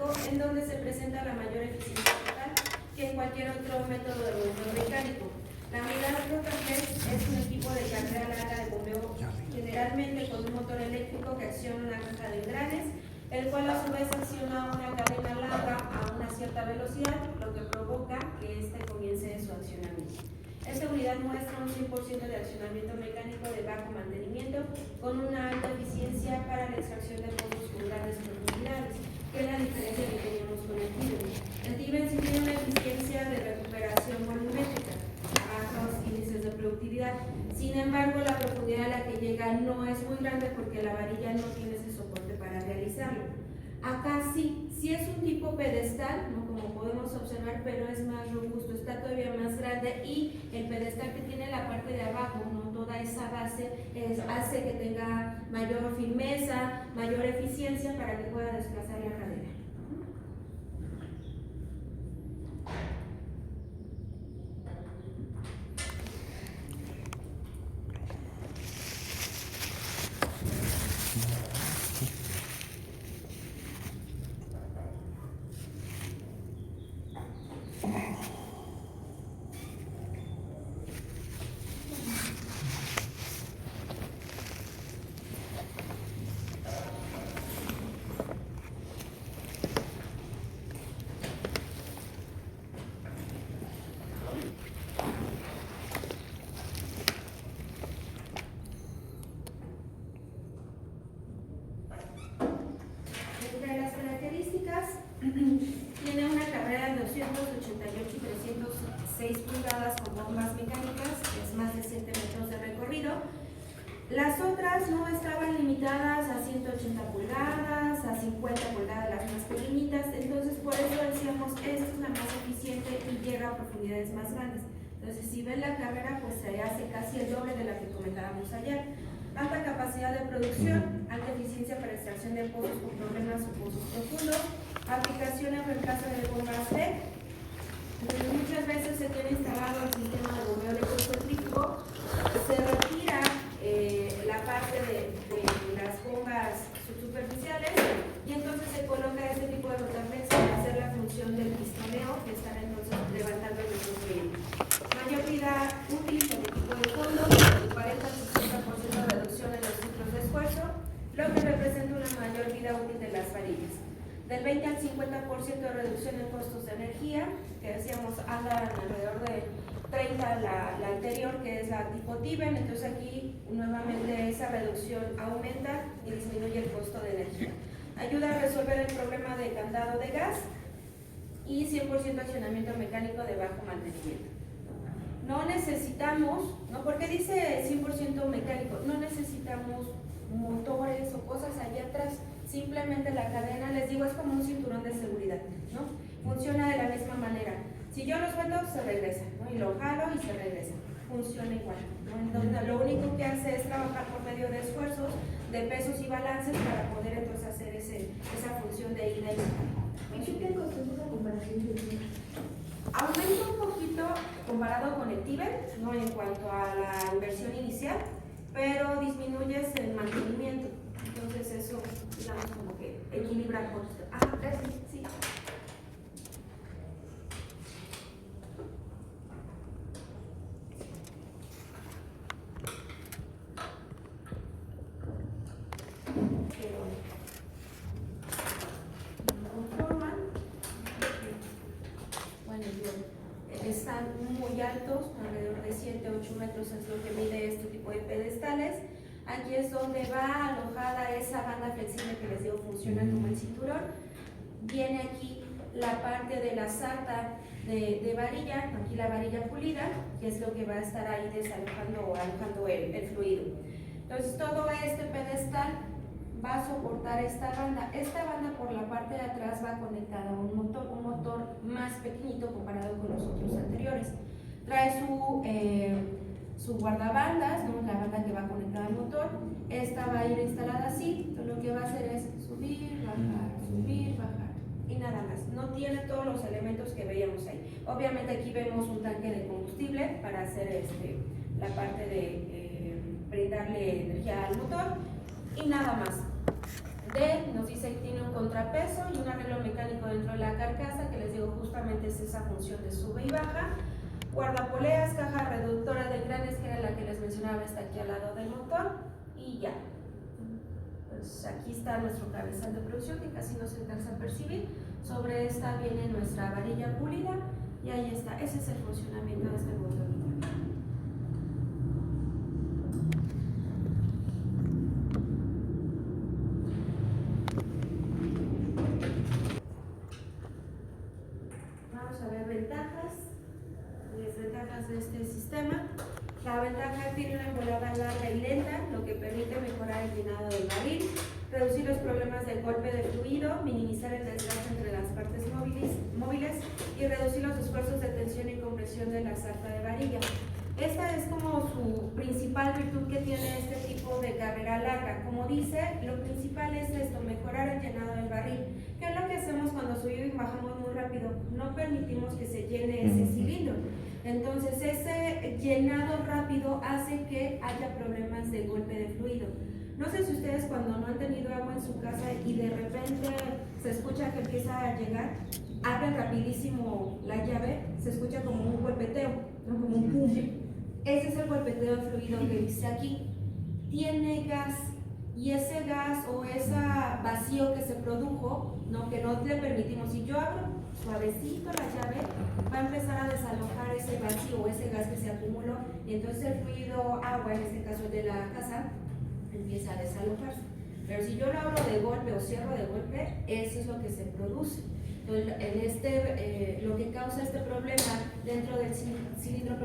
mecánico, en donde se presenta la mayor eficiencia total que en cualquier otro método de bombeo mecánico. La unidad flotante es un equipo de carrera larga de bombeo, generalmente con un motor eléctrico que acciona una caja de engranes, el cual a su vez acciona una cadena larga a una cierta velocidad, lo que provoca que éste comience su accionamiento. Esta unidad muestra un 100% de accionamiento mecánico de bajo mantenimiento con una alta eficiencia para la extracción de pozos con grandes profundidades, que es la diferencia que teníamos con el Tiben. El Tiben sí tiene una eficiencia de recuperación volumétrica a bajos índices de productividad. Sin embargo, la profundidad a la que llega no es muy grande porque la varilla no tiene ese soporte para realizarlo. Acá sí es un tipo pedestal, ¿no? Como podemos observar, pero es más robusto, está todavía más grande, y el pedestal que tiene la parte de abajo, ¿no? Toda esa base hace que tenga mayor firmeza, mayor eficiencia para que pueda desplazar la cadena. Tiene una carrera de 288 y 306 pulgadas con bombas mecánicas, que es más de 7 metros de recorrido. Las otras no estaban limitadas a 180 pulgadas, a 50 pulgadas las más pequeñitas, entonces por eso decíamos esta es la más eficiente y llega a profundidades más grandes. Entonces si ven la carrera, pues se hace casi el doble de la que comentábamos ayer. Alta capacidad de producción, alta eficiencia para extracción de pozos con problemas o pozos profundos, aplicación en reemplazo de bombas PET. Muchas veces se tiene instalado el sistema de bombeo electrocéntrico, se retira la parte de las bombas subsuperficiales y entonces se coloca este tipo de rotamex para hacer la función del pistoneo, que estará entonces levantando el cliente. Mayor vida útil con equipo de fondo, el 40-60% de reducción en los ciclos de esfuerzo, lo que representa una mayor vida útil de las varillas. Del 20 al 50% de reducción en costos de energía, que decíamos andan alrededor de 30 la anterior, que es la tipo Tiben, entonces aquí nuevamente esa reducción aumenta y disminuye el costo de energía. Ayuda a resolver el problema de candado de gas y 100% accionamiento mecánico de bajo mantenimiento. No necesitamos, ¿no? Porque dice 100% mecánico, no necesitamos motores o cosas allá atrás, simplemente la cadena, les digo, es como un cinturón de seguridad, ¿no? Funciona de la misma manera. Si yo lo suelto, se regresa, ¿no? Y lo jalo y se regresa. Funciona igual, ¿no? Entonces, lo único que hace es trabajar por medio de esfuerzos, de pesos y balances para poder entonces hacer esa función de ida y vuelta. ¿Qué te costó esa comparación? Aumenta un poquito comparado con el Tiben, ¿no? En cuanto a la inversión inicial, pero disminuyes el mantenimiento. Entonces eso, digamos, como que equilibra un poquito. Gracias, sí. Pero no conforman. Bueno, están muy altos, alrededor de 7-8 metros es lo que mide este tipo de pedestales. Aquí es donde va alojada esa banda flexible que les digo funciona como el cinturón. Viene aquí la parte de la sata de varilla, aquí la varilla pulida, que es lo que va a estar ahí desalojando o alojando el fluido. Entonces todo este pedestal va a soportar esta banda. Esta banda por la parte de atrás va conectada a un motor más pequeñito comparado con los otros anteriores. Trae su guardabandas, ¿no? La banda que va conectada al motor. Esta va a ir instalada así, entonces lo que va a hacer es subir, bajar y nada más. No tiene todos los elementos que veíamos ahí. Obviamente aquí vemos un tanque de combustible para hacer la parte de brindarle energía al motor y nada más. D nos dice que tiene un contrapeso y un arreglo mecánico dentro de la carcasa, que les digo justamente es esa función de sube y baja. Guardapoleas, caja reductora de engranes, que era la que les mencionaba, está aquí al lado del motor, y ya. Pues aquí está nuestro cabezal de producción, que casi no se alcanza a percibir. Sobre esta viene nuestra varilla pulida, y ahí está. Ese es el funcionamiento de este motor. Vamos a ver ventajas y desventajas de este sistema. La ventaja tiene una embolada larga y lenta, lo que permite mejorar el llenado del barril, reducir los problemas de golpe de fluido, minimizar el desgaste entre las partes móviles y reducir los esfuerzos de tensión y compresión de la sarta de varilla. Esta es como su principal virtud que tiene este tipo de carrera larga. Como dice, lo principal es esto, mejorar el llenado del barril. ¿Qué es lo que hacemos cuando subimos y bajamos muy rápido? No permitimos que se llene ese cilindro. Entonces, ese llenado rápido hace que haya problemas de golpe de fluido. No sé si ustedes cuando no han tenido agua en su casa y de repente se escucha que empieza a llegar, abren rapidísimo la llave, se escucha como un golpeteo, ¿no? Como un pum. Ese es el golpeteo de fluido que dice aquí. Tiene gas, y ese gas o ese vacío que se produjo, ¿no? Que no le permitimos, si yo abro suavecito la llave, va a empezar a desalojar ese vacío o ese gas que se acumuló, y entonces el fluido agua, en este caso de la casa, empieza a desalojarse. Pero si yo lo abro de golpe o cierro de golpe, eso es lo que se produce. Entonces, lo que causa este problema dentro del cilindro,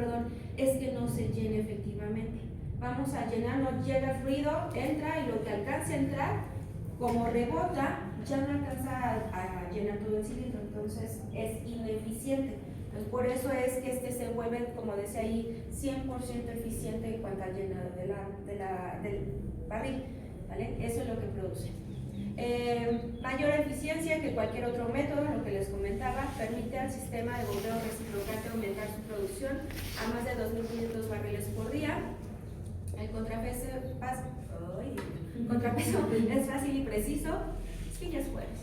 es que no se llene efectivamente. Vamos a llenar, no llega el fluido, entra, y lo que alcance a entrar, como rebota, ya no alcanza a llenar todo el cilindro, entonces es ineficiente. Entonces, por eso es que este se vuelve, como decía ahí, 100% eficiente en cuanto al llenado del barril, ¿vale? Eso es lo que produce. Mayor eficiencia que cualquier otro método, lo que les comentaba, permite al sistema de bombeo reciprocante aumentar su producción a más de 2.500 barriles por día. El contrapeso es fácil y preciso. Sí, ya es jueves.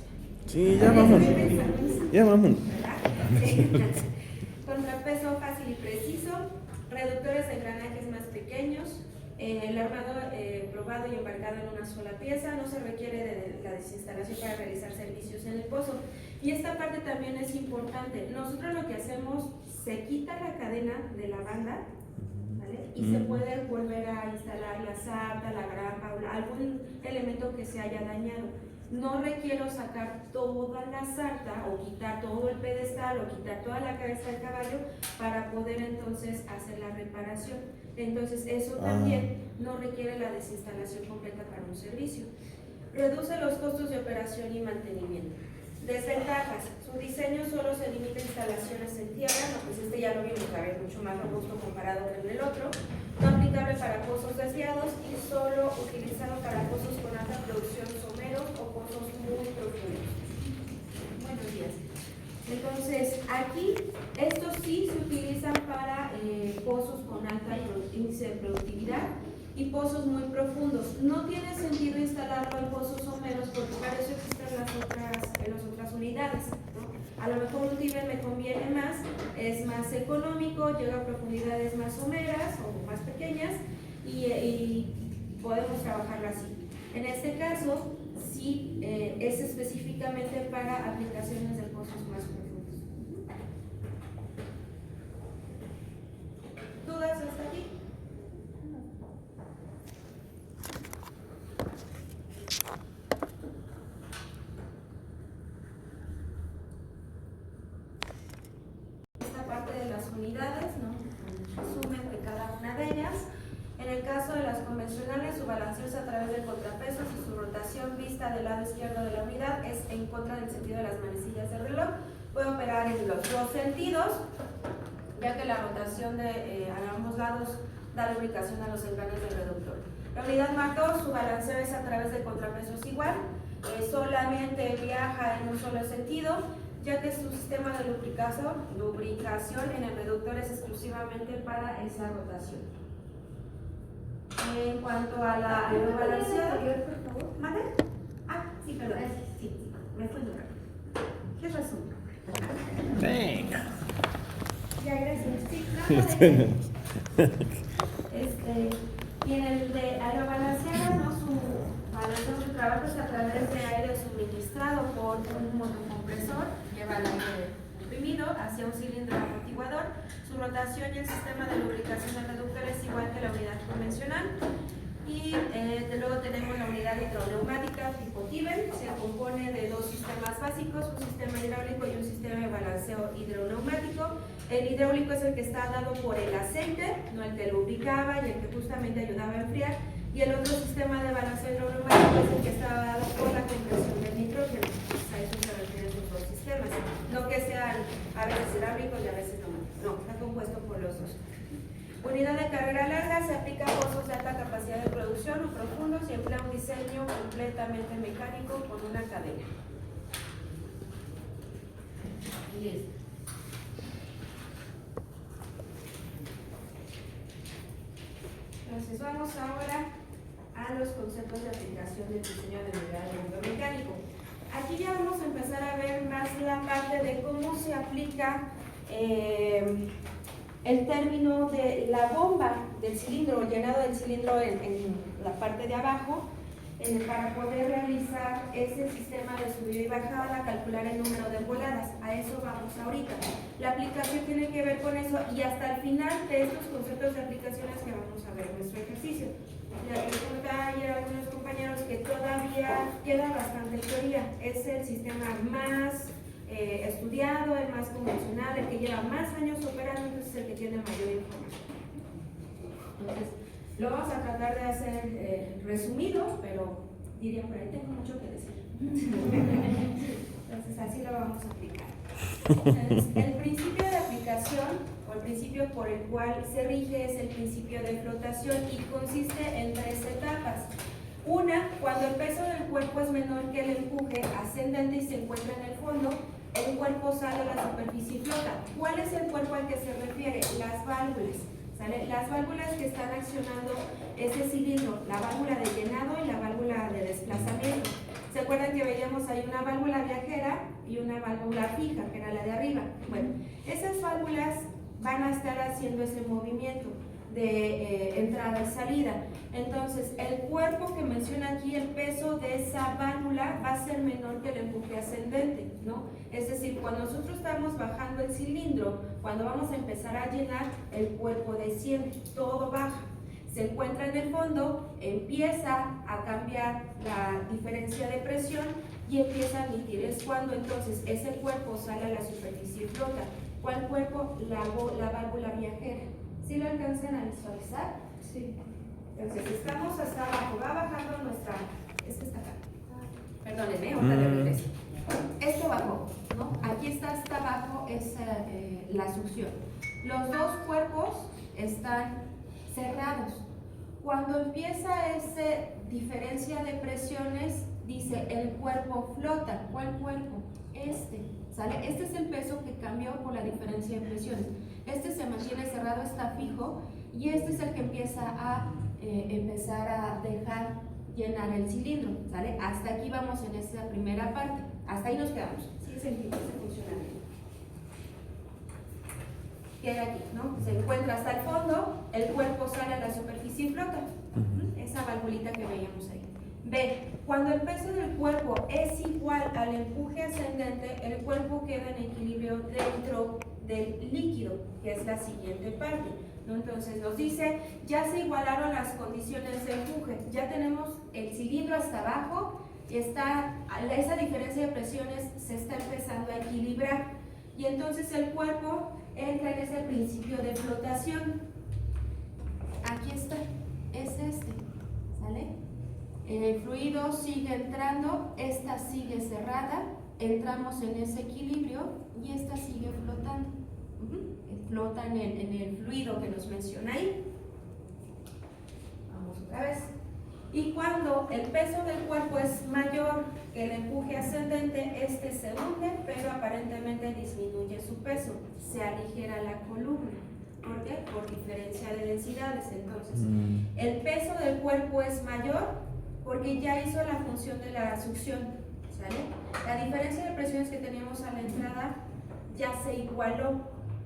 Sí, ya vamos. Ya vamos. Contrapeso fácil y preciso. Reductores de engranajes más pequeños. El armado probado y embarcado en una sola pieza. No se requiere de la desinstalación para realizar servicios en el pozo. Y esta parte también es importante. Nosotros lo que hacemos, se quita la cadena de la banda, ¿vale? Y se puede volver a instalar la sarta, la grapa, algún elemento que se haya dañado. No requiero sacar toda la sarta o quitar todo el pedestal o quitar toda la cabeza del caballo para poder entonces hacer la reparación. Entonces eso también no requiere la desinstalación completa para un servicio. Reduce los costos de operación y mantenimiento. Desventajas. Su diseño solo se limita a instalaciones en tierra, no, pues este ya lo vimos, a ver, mucho más robusto comparado con el otro. No aplicable para pozos desviados y solo utilizado para pozos con alta producción someros o pozos muy profundos. Buenos días. Entonces, aquí, estos sí se utilizan para pozos con alta índice de productividad y pozos muy profundos. No tiene sentido instalarlo en pozos someros porque para eso existen las otras unidades, ¿no? A lo mejor un Tiber me conviene más, es más económico, llega a profundidades más someras o más pequeñas y podemos trabajarlo así. En este caso, sí es específicamente para aplicaciones de pozos más profundos. ¿Dudas hasta aquí? Esta parte de las unidades, ¿no? Resumen de cada una de ellas. En el caso de las convencionales, su balanceo es a través de contrapesos y su rotación vista del lado izquierdo de la unidad es en contra del sentido de las manecillas del reloj. Puede operar en los dos sentidos, ya que la rotación a ambos lados da lubricación a los engranes del reductor. La unidad Mark II, su balanceo es a través de contrapesos igual, solamente viaja en un solo sentido, ya que su sistema de lubricación en el reductor es exclusivamente para esa rotación. En cuanto a la balanceo, ¿mande? Sí, perdón. Sí, me fui de rápido. ¿Qué resumen? Venga. Ya, gracias. Sí, claro. Y en el de aerobalanceada, ¿no? Su balanceo de trabajo es a través de aire suministrado por un motocompresor, lleva el aire comprimido hacia un cilindro amortiguador. Su rotación y el sistema de lubricación del reductor es igual que la unidad convencional. Y luego tenemos la unidad hidroneumática tipo Tiben. Se compone de dos sistemas básicos, un sistema hidráulico y un sistema de balanceo hidroneumático. El hidráulico es el que está dado por el aceite, no el que lubricaba y el que justamente ayudaba a enfriar. Y el otro sistema de balanceo hidroneumático es el que está dado por la compresión del nitrógeno. A eso se refieren esos dos sistemas. No que sean a veces hidráulicos y a veces no. No, está compuesto por los dos. Unidad de carrera larga, se aplica a pozos de alta capacidad de producción o profundos y emplea un diseño completamente mecánico con una cadena. Listo. Entonces vamos ahora a los conceptos de aplicación del diseño de unidad de mundo mecánico. Aquí ya vamos a empezar a ver más la parte de cómo se aplica el término de la bomba del cilindro, el llenado del cilindro en la parte de abajo, para poder realizar ese sistema de subida y bajada, calcular el número de voladas. A eso vamos ahorita. La aplicación tiene que ver con eso y hasta el final de estos conceptos de aplicaciones que vamos a ver en nuestro ejercicio. Ya les comentaba ayer a algunos compañeros que todavía queda bastante teoría. Es el sistema más estudiado, el más convencional, el que lleva más años operando, entonces es el que tiene mayor información. Entonces, lo vamos a tratar de hacer resumido, pero diría por ahí, tengo mucho que decir. Entonces, así lo vamos a aplicar. Entonces, el principio de aplicación, o el principio por el cual se rige, es el principio de flotación y consiste en tres etapas. Una, cuando el peso del cuerpo es menor que el empuje ascendente y se encuentra en el fondo, el cuerpo sale a la superficie y flota. ¿Cuál es el cuerpo al que se refiere? Las válvulas. ¿Sale? Las válvulas que están accionando ese cilindro, la válvula de llenado y la válvula de desplazamiento. ¿Se acuerdan que veíamos ahí una válvula viajera y una válvula fija, que era la de arriba? Bueno, esas válvulas van a estar haciendo ese movimiento de entrada y salida. Entonces, el cuerpo que menciona aquí, el peso de esa válvula va a ser menor que el empuje ascendente, ¿no? Es decir, cuando nosotros estamos bajando el cilindro, cuando vamos a empezar a llenar, el cuerpo desciende, todo baja. Se encuentra en el fondo, empieza a cambiar la diferencia de presión y empieza a emitir. Es cuando entonces ese cuerpo sale a la superficie y flota. ¿Cuál cuerpo? La válvula viajera. ¿Sí lo alcanzan a visualizar? Sí. Entonces estamos hasta abajo, va bajando nuestra... Este está acá. Perdónenme, ahorita le regreso. Esto bajó, ¿no? Aquí está hasta abajo, es la succión. Los dos cuerpos están cerrados. Cuando empieza esa diferencia de presiones, dice el cuerpo flota. ¿Cuál cuerpo? Este, ¿sale? Este es el peso que cambió por la diferencia de presiones. Este se mantiene cerrado, está fijo, y este es el que empieza a empezar a dejar llenar el cilindro, ¿sale? Hasta aquí vamos en esa primera parte. Hasta ahí nos quedamos. Sí, ese funcionamiento. Queda aquí, ¿no? Se encuentra hasta el fondo, el cuerpo sale a la superficie y flota. Esa valvulita que veíamos ahí. B. Cuando el peso del cuerpo es igual al empuje ascendente, el cuerpo queda en equilibrio dentro del líquido, que es la siguiente parte, ¿no? Entonces nos dice, ya se igualaron las condiciones de empuje, ya tenemos el cilindro hasta abajo, esa diferencia de presiones se está empezando a equilibrar, y entonces el cuerpo entra en ese principio de flotación. Aquí está, es este, ¿sale? El fluido sigue entrando, esta sigue cerrada, entramos en ese equilibrio y esta sigue flotando. Flota en el fluido que nos menciona ahí. Vamos otra vez. Y cuando el peso del cuerpo es mayor que el empuje ascendente, este se hunde, pero aparentemente disminuye su peso, se aligera la columna. ¿Por qué? Por diferencia de densidades. Entonces, el peso del cuerpo es mayor porque ya hizo la función de la succión, ¿sale? La diferencia de presiones que teníamos a la entrada ya se igualó,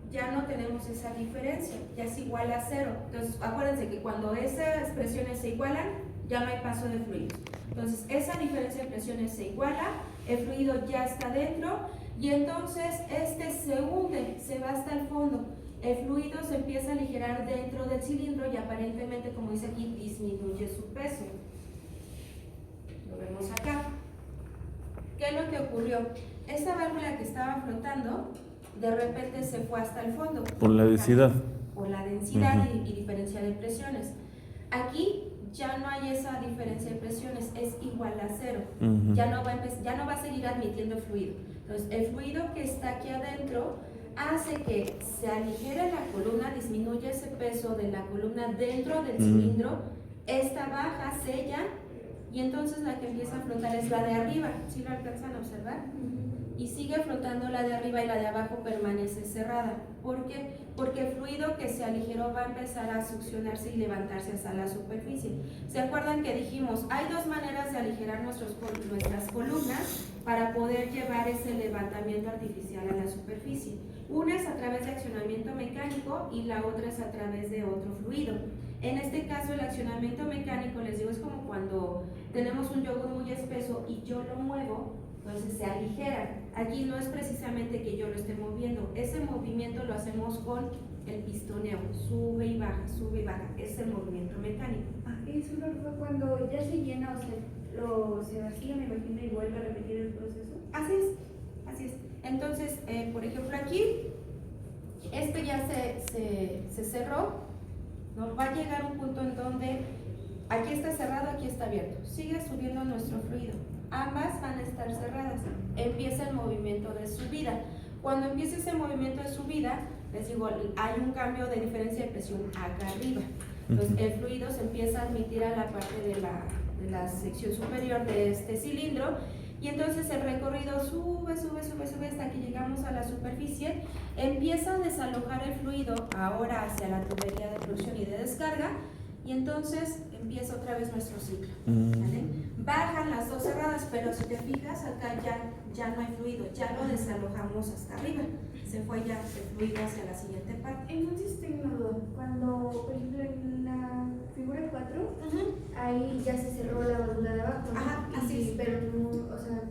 ya no tenemos esa diferencia, ya es igual a cero. Entonces, acuérdense que cuando esas presiones se igualan, ya no hay paso de fluidos. Entonces, esa diferencia de presiones se iguala, el fluido ya está dentro y entonces este se hunde, se va hasta el fondo. El fluido se empieza a aligerar dentro del cilindro y aparentemente, como dice aquí, disminuye su peso. Lo vemos acá. ¿Qué es lo que ocurrió? Esta válvula que estaba flotando, de repente se fue hasta el fondo. Por la densidad. Por la densidad y diferencia de presiones. Aquí ya no hay esa diferencia de presiones, es igual a cero. Ya no va a seguir admitiendo fluido. Entonces, el fluido que está aquí adentro hace que se aligere la columna, disminuye ese peso de la columna dentro del cilindro, esta baja, sella, y entonces la que empieza a flotar es la de arriba. ¿Sí lo alcanzan a observar? Y sigue flotando la de arriba y la de abajo permanece cerrada. ¿Por qué? Porque el fluido que se aligeró va a empezar a succionarse y levantarse hasta la superficie. ¿Se acuerdan que dijimos, hay dos maneras de aligerar nuestras columnas para poder llevar ese levantamiento artificial a la superficie? Una es a través de accionamiento mecánico y la otra es a través de otro fluido. En este caso, el accionamiento mecánico, les digo, es como cuando tenemos un yogur muy espeso y yo lo muevo, entonces se aligera. Aquí no es precisamente que yo lo esté moviendo, ese movimiento lo hacemos con el pistoneo, sube y baja, es el movimiento mecánico. Eso fue cuando ya se llena, o sea, se vacía, me imagino, y vuelve a repetir el proceso. Así es. Entonces, por ejemplo, aquí, este ya se cerró, ¿no? Va a llegar un punto en donde aquí está cerrado, aquí está abierto, sigue subiendo nuestro fluido. Ambas van a estar cerradas. Empieza el movimiento de subida. Cuando empieza ese movimiento de subida, les digo, hay un cambio de diferencia de presión acá arriba. Entonces, el fluido se empieza a admitir a la parte de la sección superior de este cilindro y entonces el recorrido sube hasta que llegamos a la superficie. Empieza a desalojar el fluido ahora hacia la tubería de producción y de descarga y entonces empieza otra vez nuestro ciclo. ¿Vale? Bajan las dos cerradas, pero si te fijas acá ya no hay fluido, ya lo desalojamos hasta arriba, se fue ya el fluido hacia la siguiente parte. Entonces tengo una duda, cuando por ejemplo en la figura 4, ahí ya se cerró la válvula de abajo, ¿no? Ajá, así es. Pero no, o sea,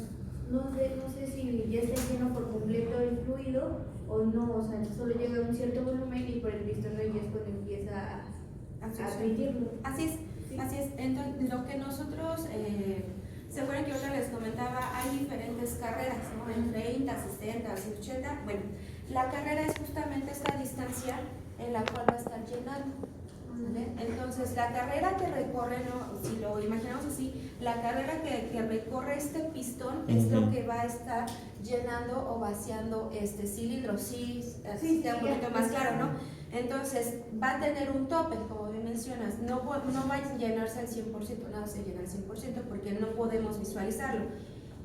no sé si ya está lleno por completo el fluido o no, o sea, solo llega a un cierto volumen y por el pistón ya es cuando empieza a admitirlo. Así es. Así es, entonces lo que nosotros, se acuerdan que ahora les comentaba, hay diferentes carreras, ¿no? En 30, 60, 80, bueno, la carrera es justamente esta distancia en la cual va a estar llenando, ¿vale? Entonces la carrera que recorre, ¿no? Si lo imaginamos así, la carrera que recorre este pistón es lo que va a estar llenando o vaciando este cilindro, así queda un poquito más claro, ¿no? Entonces, va a tener un tope, como bien mencionas, no va a llenarse al 100%, nada se llena al 100% porque no podemos visualizarlo.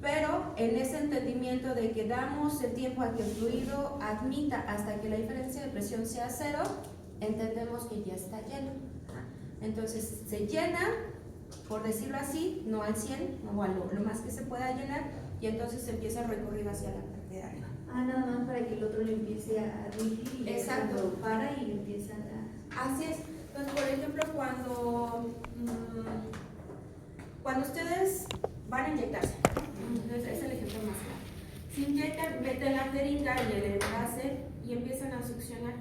Pero en ese entendimiento de que damos el tiempo a que el fluido admita hasta que la diferencia de presión sea cero, entendemos que ya está lleno. Entonces, se llena, por decirlo así, no al 100, no a lo más que se pueda llenar, y entonces empieza el recorrido hacia la parte de arriba. Nada más para que el otro le empiece a admitir y exacto, para y le empieza a... Así es. Entonces, por ejemplo, cuando ustedes van a inyectarse, es el ejemplo más claro. Se inyectan, meten la jeringa y el envase y empiezan a succionar.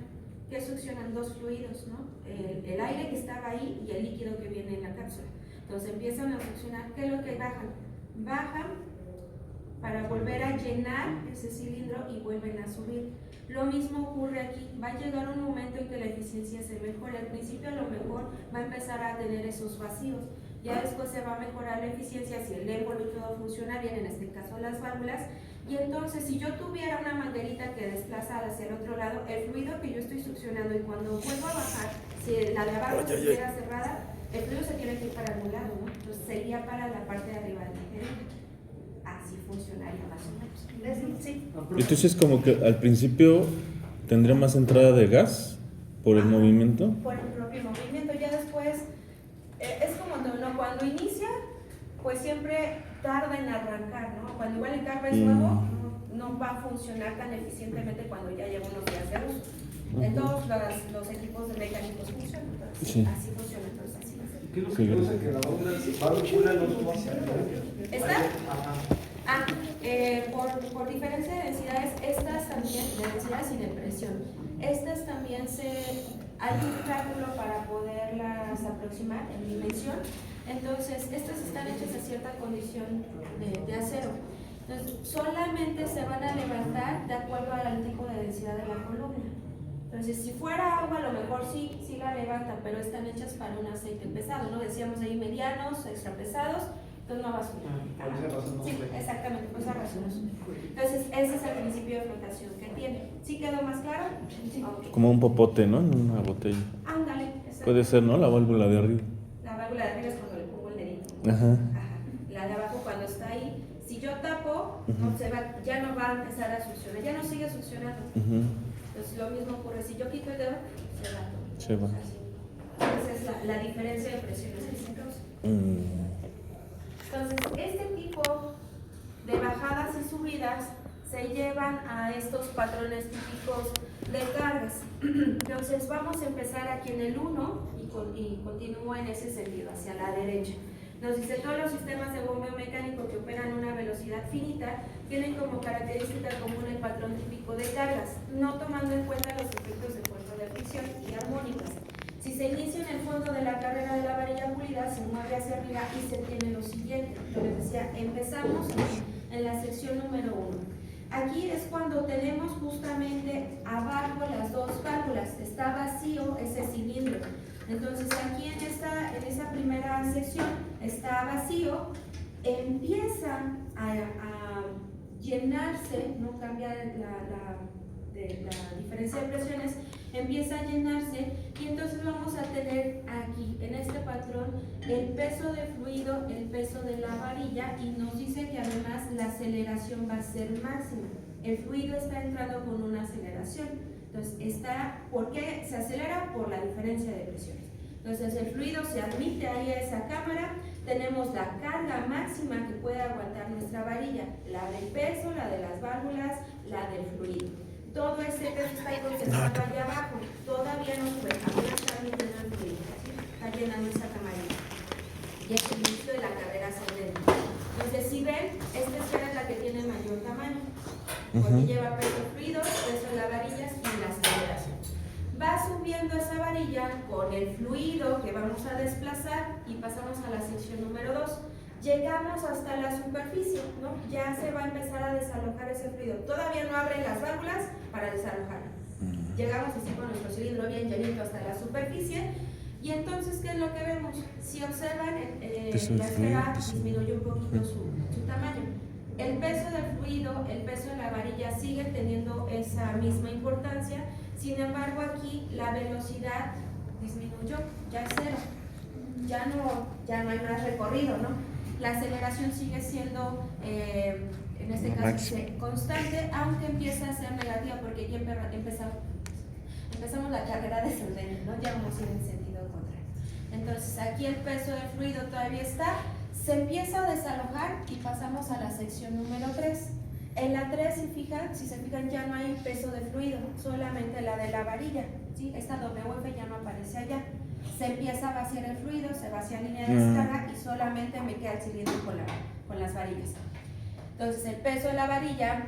¿Qué succionan? Dos fluidos, ¿no? El aire que estaba ahí y el líquido que viene en la cápsula. Entonces empiezan a succionar. ¿Qué es lo que bajan? Bajan para volver a llenar ese cilindro y vuelven a subir. Lo mismo ocurre aquí, va a llegar un momento en que la eficiencia se mejore. Al principio a lo mejor va a empezar a tener esos vacíos, ya después se va a mejorar la eficiencia si el émbolo y todo funciona bien, en este caso las válvulas, y entonces si yo tuviera una manguerita que desplazara hacia el otro lado, el fluido que yo estoy succionando y cuando vuelvo a bajar, si la de abajo estuviera cerrada, el fluido se tiene que ir para algún lado, ¿no? Entonces sería para la parte de arriba de la jeringa. Así funcionaría más o menos. Sí. Entonces, como que al principio tendría más entrada de gas por el movimiento. Por el propio movimiento. Ya después, es como cuando inicia, pues siempre tarda en arrancar, ¿no? Cuando igual el carro es nuevo, no va a funcionar tan eficientemente cuando ya lleva unos días de uso. En todos los equipos de mecánicos funcionan, entonces, Sí. así funciona, entonces así va a ser. ¿Qué es lo que pasa que la válvula no toma hacia arriba? ¿Esta? Ajá. Por diferencia de densidades, estas también, de densidades y de presión, estas también hay un cálculo para poderlas aproximar en dimensión, entonces estas están hechas a cierta condición de acero. Entonces, solamente se van a levantar de acuerdo al tipo de densidad de la columna. Entonces, si fuera agua, a lo mejor sí la levantan, pero están hechas para un aceite pesado, ¿no? Decíamos ahí medianos, extra pesados, entonces no va a subir. Por esa razón no Sí, sube. exactamente, por esa razón no sube. Entonces, ese es el principio de flotación que tiene. ¿Sí quedó más claro? Sí. Ok. Como un popote, ¿no? En una botella. Ándale, exacto. Puede ser, ¿no? La válvula de arriba. La válvula de arriba es cuando le pongo el dedito. Ajá. Ajá. La de abajo cuando está ahí, si yo tapo, no se va, ya no va a empezar a succionar, ya no sigue succionando. Entonces lo mismo ocurre, si yo quito el dedo, se va todo. Se va. Así. Esa es la diferencia de presiones que se causa. Entonces, este tipo de bajadas y subidas se llevan a estos patrones típicos de cargas. Entonces, vamos a empezar aquí en el 1 y continúo en ese sentido, hacia la derecha. Nos dice, todos los sistemas de bombeo mecánico que operan a una velocidad finita tienen como característica común el patrón típico de cargas, no tomando en cuenta los efectos de fuerza de fricción y armónicas. Si se inicia en el fondo de la carrera de la varilla pulida, se mueve hacia arriba y se tiene lo siguiente. Yo les decía, empezamos en la sección número 1. Aquí es cuando tenemos justamente abajo las dos válvulas, está vacío ese cilindro. Entonces aquí en esa primera sección está vacío, empieza a llenarse, no cambia la diferencia de presiones, empieza a llenarse y entonces vamos a tener aquí en este patrón el peso de fluido, el peso de la varilla y nos dice que además la aceleración va a ser máxima. El fluido está entrando con una aceleración. Entonces, ¿por qué se acelera? Por la diferencia de presiones. Entonces, el fluido se admite ahí a esa cámara, tenemos la carga máxima que puede aguantar nuestra varilla, la del peso, la de las válvulas, la del fluido. Todo ese peso está ahí concentrado allá abajo, todavía no sube, apenas está admitiendo el fluido, ¿sí? Está llenando esa camarita. Y es el inicio de la carrera ascendente. Entonces, si ven, esta esfera es la que tiene mayor tamaño, porque lleva peso fluido, peso de las varillas y la aceleración. Va subiendo esa varilla con el fluido que vamos a desplazar y pasamos a la sección número 2. Llegamos hasta la superficie, ¿no? Ya se va a empezar a desalojar ese fluido. Todavía no abren las válvulas para desalojarlo. Llegamos así con nuestro cilindro bien llenito hasta la superficie. Y entonces, ¿qué es lo que vemos? Si observan, la esfera disminuye un poquito su tamaño. El peso del fluido, el peso de la varilla sigue teniendo esa misma importancia, sin embargo aquí la velocidad disminuyó, ya es cero, ya no hay más recorrido, ¿no? La aceleración sigue siendo, en este caso, constante, aunque empieza a ser negativa porque ya empezamos la carrera descendente, ¿no? Ya vamos en sentido contrario. Entonces aquí el peso del fluido todavía está. Se empieza a desalojar y pasamos a la sección número 3. En la 3, si se fijan, ya no hay peso de fluido, solamente la de la varilla, ¿sí? Esta WF ya no aparece allá. Se empieza a vaciar el fluido, se vacía la línea de descarga y solamente me queda el cilindro con las varillas. Entonces, el peso de la varilla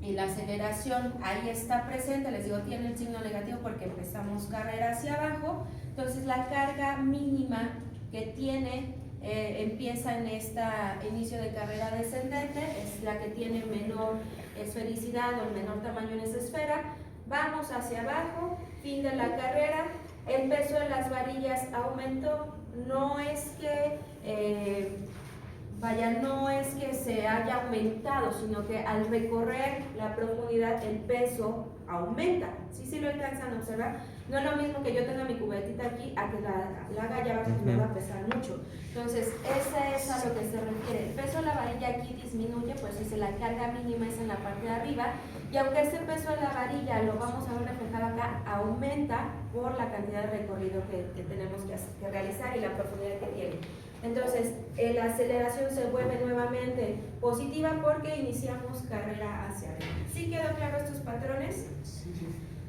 y la aceleración ahí está presente, les digo, tiene el signo negativo porque empezamos carrera hacia abajo. Entonces, la carga mínima que tiene empieza en este inicio de carrera descendente, es la que tiene menor esfericidad o el menor tamaño en esa esfera. Vamos hacia abajo, fin de la carrera, el peso de las varillas aumentó, no es que se haya aumentado, sino que al recorrer la profundidad el peso aumenta. ¿Sí lo alcanzan a observar? No es lo mismo que yo tenga mi cubetita aquí a que la haga allá abajo, que me va a pesar mucho. Entonces, ese es a lo que se refiere. El peso de la varilla aquí disminuye, pues dice la carga mínima es en la parte de arriba, y aunque este peso de la varilla lo vamos a ver reflejado acá, aumenta por la cantidad de recorrido que tenemos que realizar y la profundidad que tiene. Entonces, la aceleración se vuelve nuevamente positiva porque iniciamos carrera hacia arriba. ¿Sí quedó claro estos patrones?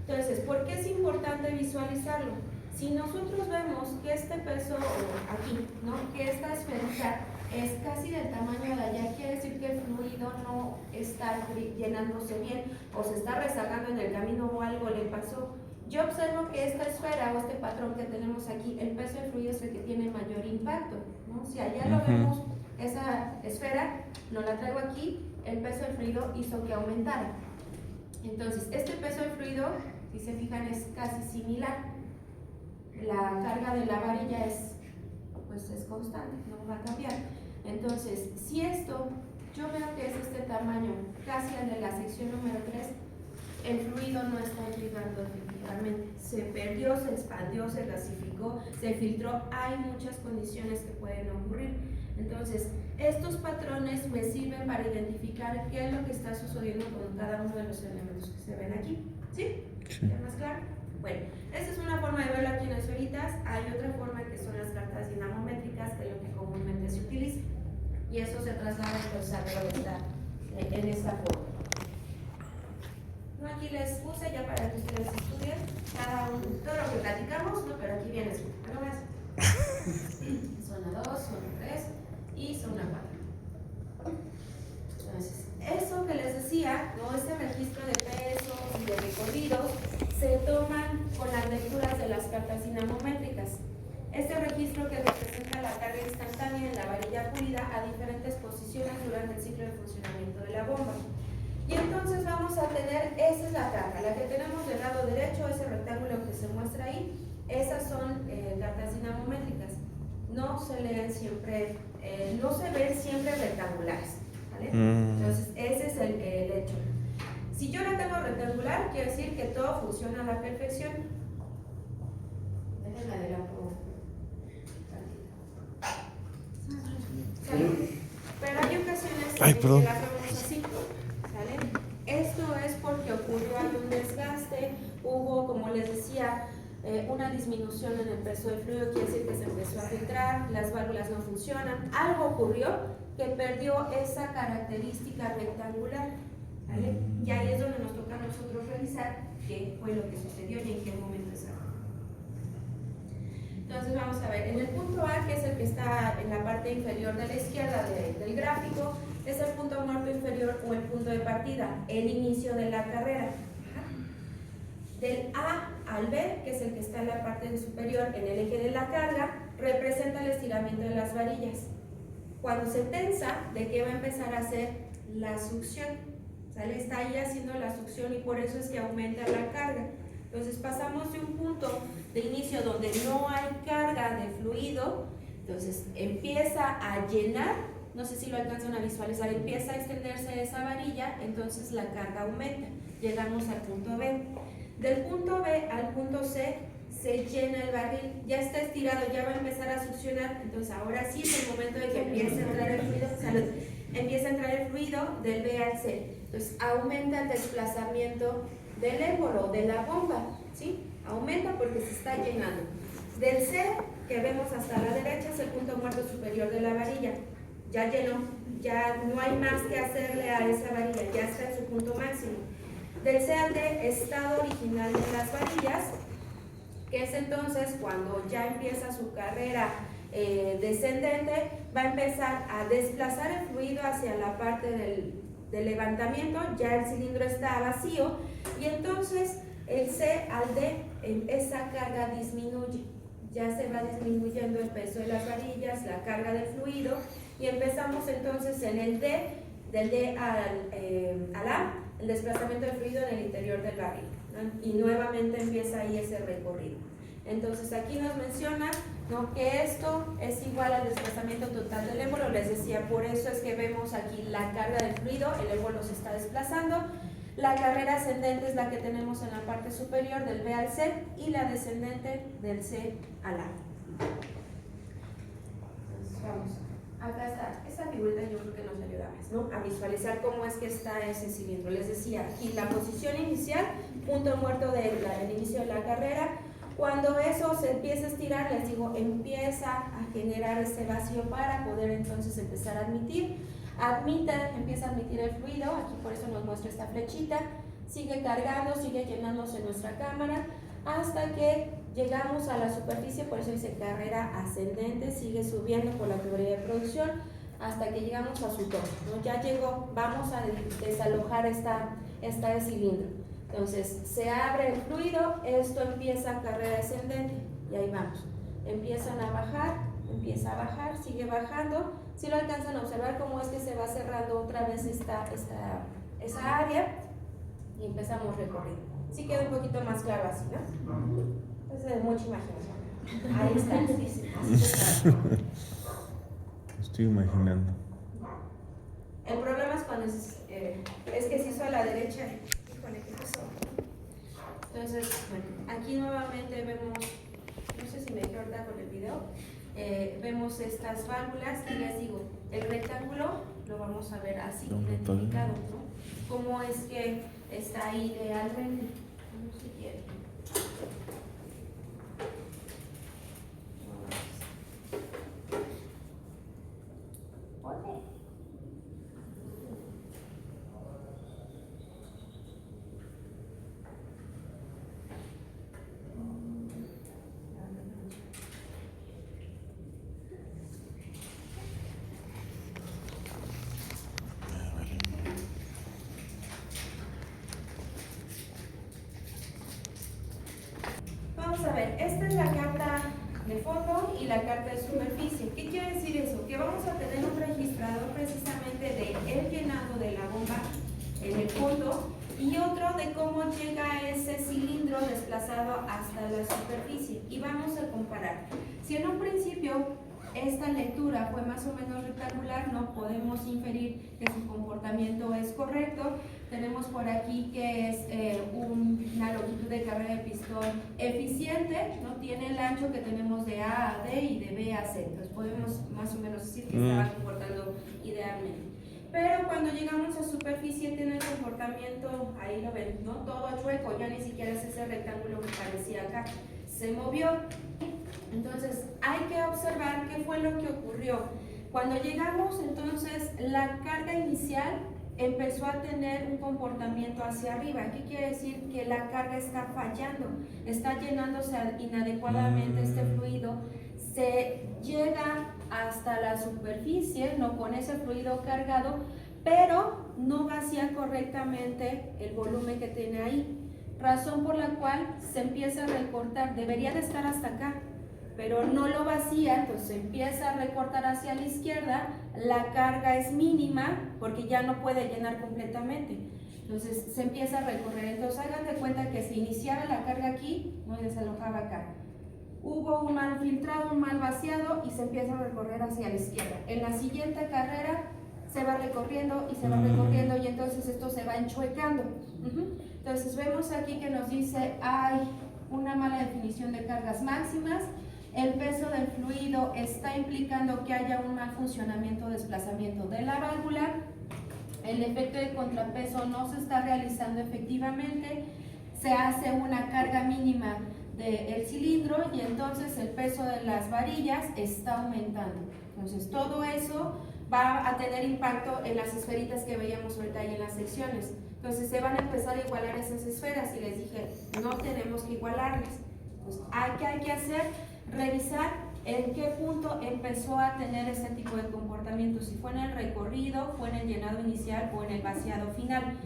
Entonces, ¿por qué es importante visualizarlo? Si nosotros vemos que este peso aquí, ¿no?, que esta esferita es casi del tamaño de allá, quiere decir que el fluido no está llenándose bien o se está rezagando en el camino o algo le pasó. Yo observo que esta esfera o este patrón que tenemos aquí, el peso del fluido es el que tiene mayor impacto, ¿no? Si allá lo vemos, esa esfera, no la traigo aquí, el peso del fluido hizo que aumentara. Entonces, este peso del fluido, si se fijan, es casi similar. La carga de la varilla es constante, no va a cambiar. Entonces, si esto, yo veo que es este tamaño, casi el de la sección número 3, el fluido no está llegando efectivamente. Se perdió, se expandió, se gasificó, se filtró. Hay muchas condiciones que pueden ocurrir. Entonces, estos patrones me sirven para identificar qué es lo que está sucediendo con cada uno de los elementos que se ven aquí. ¿Sí? ¿Ya más claro? Bueno, esta es una forma de verlo aquí en esferitas. Hay otra forma que son las cartas dinamométricas, que es lo que comúnmente se utiliza. Y eso se traslada en esta forma. No, aquí les puse ya para que ustedes estudien cada uno, todo lo que platicamos, ¿no? Pero aquí viene algo más. Zona 2, zona 3 y zona 4. Entonces, eso que les decía, ¿no?, este registro de pesos y de recorridos se toman con las lecturas de las cartas dinamométricas. Este registro que representa la carga instantánea en la varilla pulida a diferentes posiciones durante el ciclo de funcionamiento de la bomba. Y entonces vamos a tener, esa es la carga, la que tenemos del lado derecho, ese rectángulo que se muestra ahí, esas son cartas dinamométricas. No se leen siempre, no se ven siempre rectangulares, ¿vale? Entonces ese es el hecho. Si yo la tengo rectangular, quiere decir que todo funciona a la perfección. Déjenme de la Pero hay ocasiones en que la hacemos así, ¿sale? Esto es porque ocurrió algún desgaste, hubo, como les decía, una disminución en el peso del fluido, quiere decir que se empezó a filtrar, las válvulas no funcionan, algo ocurrió que perdió esa característica rectangular, ¿vale? Y ahí es donde nos toca a nosotros revisar qué fue lo que sucedió y en qué momento exacto. Entonces vamos a ver, en el punto A, que es el que está en la parte inferior de la izquierda del gráfico, es el punto muerto inferior o el punto de partida, el inicio de la carrera. Del A al B, que es el que está en la parte superior en el eje de la carga, representa el estiramiento de las varillas. Cuando se tensa, ¿de qué va a empezar a hacer? La succión, ¿sale? Está ahí haciendo la succión y por eso es que aumenta la carga. Entonces pasamos de un punto de inicio donde no hay carga de fluido, entonces empieza a llenar, no sé si lo alcanzan a visualizar, empieza a extenderse esa varilla, entonces la carga aumenta, llegamos al punto B. Del punto B al punto C se llena el barril, ya está estirado, ya va a empezar a succionar, entonces ahora sí es el momento de que empiece a entrar el fluido, empieza a entrar el fluido del B al C, entonces aumenta el desplazamiento del émbolo, de la bomba, ¿sí? Aumenta porque se está llenando. Del C, que vemos hasta la derecha, es el punto muerto superior de la varilla. Ya llenó, ya no hay más que hacerle a esa varilla, ya está en su punto máximo. Del C al D, estado original de las varillas, que es entonces cuando ya empieza su carrera descendente, va a empezar a desplazar el fluido hacia la parte del levantamiento, ya el cilindro está vacío y entonces el C al D, esa carga disminuye, ya se va disminuyendo el peso de las varillas, la carga del fluido y empezamos entonces en el D, del D al A, el desplazamiento del fluido en el interior del barril, ¿no? Y nuevamente empieza ahí ese recorrido. Entonces aquí nos menciona, ¿no?, que esto es igual al desplazamiento total del émbolo. Les decía, por eso es que vemos aquí la carga del fluido, el émbolo se está desplazando. La carrera ascendente es la que tenemos en la parte superior del B al C y la descendente del C al A. Entonces vamos, acá está, esta figurita yo creo que nos ayuda más, ¿no?, a visualizar cómo es que está ese cilindro. Les decía, aquí la posición inicial, punto muerto del inicio de la carrera, Cuando eso se empieza a estirar, les digo, empieza a generar ese vacío para poder entonces empezar a admitir. Admite, empieza a admitir el fluido, aquí por eso nos muestra esta flechita, sigue cargando, sigue llenándose nuestra cámara, hasta que llegamos a la superficie, por eso dice carrera ascendente, sigue subiendo por la teoría de producción, hasta que llegamos a su tope, ¿no? Ya llegó, vamos a desalojar esta cilindro. Entonces se abre el fluido, esto empieza a carrera descendente y ahí vamos. Empiezan a bajar, empieza a bajar, sigue bajando. Si lo alcanzan a observar cómo es que se va cerrando otra vez esa área y empezamos recorriendo. Sí queda un poquito más claro así, ¿no? Es de mucha imaginación. Ahí está, sí, así está. Estoy imaginando. El problema es cuando es que se hizo a la derecha. Híjole, ¿qué pasó? Entonces, bueno, aquí nuevamente vemos, no sé si me quedo ahorita con el video, vemos estas válvulas y les digo, el rectángulo lo vamos a ver así identificado, ¿no? Cómo es que está ahí idealmente. No sé si quiere. Vamos a ver, esta es la carta de fondo y la carta de superficie. ¿Qué quiere decir eso? Que vamos a tener un registrador precisamente de el llenado de la bomba en el fondo y otro de cómo llega ese cilindro desplazado hasta la superficie. Y vamos a comparar. Si en un principio esta lectura fue más o menos rectangular, no podemos inferir que su comportamiento es correcto. Tenemos por aquí que es una longitud de carrera de pistón eficiente, ¿no? Tiene el ancho que tenemos de A a D y de B a C. Entonces podemos más o menos decir que estaba comportando idealmente. Pero cuando llegamos a superficie tiene el comportamiento, ahí lo ven, ¿no? Todo chueco, ya ni siquiera es ese rectángulo que parecía acá. Se movió. Entonces hay que observar qué fue lo que ocurrió. Cuando llegamos, entonces la carga inicial empezó a tener un comportamiento hacia arriba. ¿Qué quiere decir? Que la carga está fallando, está llenándose inadecuadamente este fluido, se llega hasta la superficie, no con ese fluido cargado, pero no vacía correctamente el volumen que tiene ahí. Razón por la cual se empieza a recortar, debería de estar hasta acá, pero no lo vacía, entonces se empieza a recortar hacia la izquierda, la carga es mínima porque ya no puede llenar completamente, entonces se empieza a recorrer. Entonces hagan de cuenta que si iniciaba la carga aquí, no desalojaba acá, hubo un mal filtrado, un mal vaciado y se empieza a recorrer hacia la izquierda. En la siguiente carrera se va recorriendo y se va recorriendo y entonces esto se va enchuecando. Entonces vemos aquí que nos dice hay una mala definición de cargas máximas, el peso del fluido está implicando que haya un mal funcionamiento o desplazamiento de la válvula, el efecto de contrapeso no se está realizando efectivamente, se hace una carga mínima del cilindro y entonces el peso de las varillas está aumentando. Entonces todo eso va a tener impacto en las esferitas que veíamos ahorita ahí en las secciones. Entonces se van a empezar a igualar esas esferas y les dije, no tenemos que igualarlas. Pues hay que hacer, revisar en qué punto empezó a tener ese tipo de comportamiento, si fue en el recorrido, fue en el llenado inicial o en el vaciado final.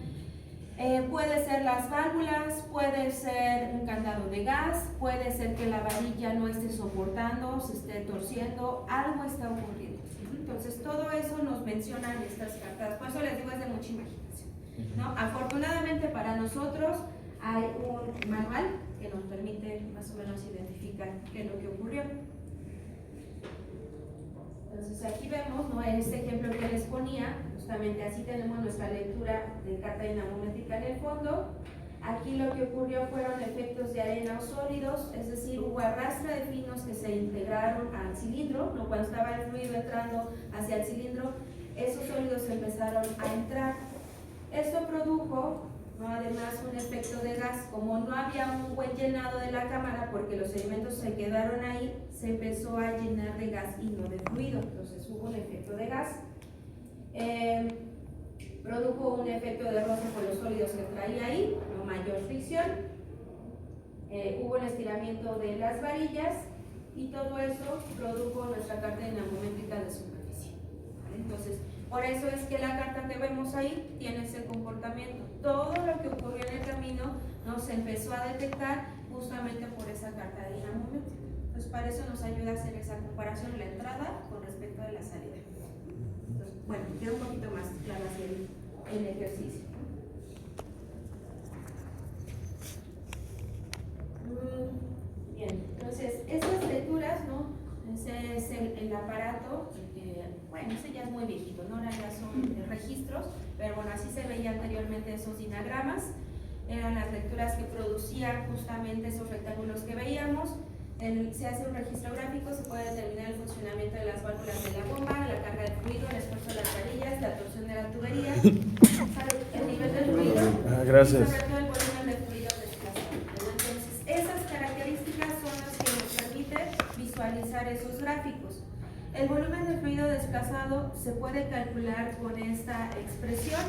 Puede ser las válvulas, puede ser un candado de gas, puede ser que la varilla no esté soportando, se esté torciendo, algo está ocurriendo. Entonces todo eso nos mencionan estas cartas, por eso les digo es de mucha imaginación, ¿no? Afortunadamente para nosotros hay un manual que nos permite más o menos identificar qué es lo que ocurrió. Entonces aquí vemos, ¿no? En este ejemplo que les ponía, justamente así tenemos nuestra lectura de carta dinamométrica en el fondo. Aquí lo que ocurrió fueron efectos de arena o sólidos, es decir, hubo arrastre de finos que se integraron al cilindro, ¿no? Cuando estaba el fluido entrando hacia el cilindro, esos sólidos empezaron a entrar. Esto produjo ¿no? Además, un efecto de gas, como no había un buen llenado de la cámara porque los sedimentos se quedaron ahí, se empezó a llenar de gas y no de fluido, entonces hubo un efecto de gas. Produjo un efecto de roce por los sólidos que traía ahí, no mayor fricción. Hubo un estiramiento de las varillas y todo eso produjo nuestra carta dinamométrica de superficie. ¿Vale? Entonces, por eso es que la carta que vemos ahí tiene ese comportamiento. Todo lo que ocurrió en el camino nos empezó a detectar justamente por esa carta dinamométrica. Entonces, para eso nos ayuda a hacer esa comparación, la entrada con respecto a la salida. Entonces, bueno, queda un poquito más claro así el ejercicio. Bien, entonces, esas lecturas, ¿no? Ese es el aparato, bueno, ese ya es muy viejito, ¿no? Ahora ya son registros, pero bueno, así se veía anteriormente esos dinagramas. Eran las lecturas que producían justamente esos rectángulos que veíamos. Se hace un registro gráfico, se puede determinar el funcionamiento de las válvulas de la bomba, la carga del fluido, el esfuerzo de las varillas, la torsión de la tubería, el nivel del fluido Gracias. y sobre todo el volumen del fluido desplazado. Entonces, esas características son las que nos permiten visualizar esos gráficos. El volumen del fluido desplazado se puede calcular con esta expresión,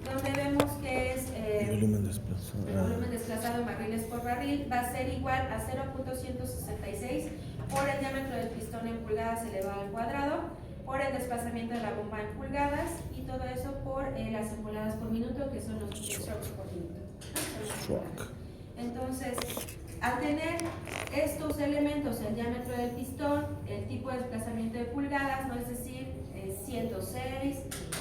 donde vemos que es Volumen desplazado. el volumen desplazado en barriles por barril va a ser igual a 0.166 por el diámetro del pistón en pulgadas elevado al cuadrado, por el desplazamiento de la bomba en pulgadas y todo eso por las embonadas por minuto, que son los strokes por minuto. Stroke. Entonces, al tener estos elementos, el diámetro del pistón, el tipo de desplazamiento de pulgadas, ¿no? Es decir, 106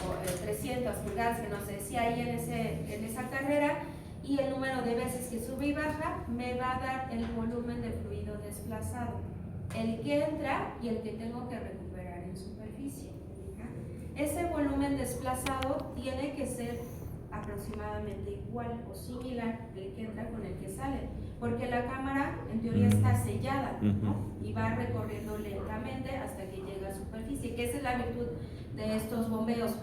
o 300 pulgadas, que nos decía ahí en esa carrera, y el número de veces que sube y baja, me va a dar el volumen de fluido desplazado, el que entra y el que tengo que recuperar en superficie. Ese volumen desplazado tiene que ser aproximadamente igual o similar el que entra con el que sale, porque la cámara en teoría está sellada, ¿no? Y va recorriendo lentamente hasta que llega a superficie, que esa es la virtud de estos bombeos.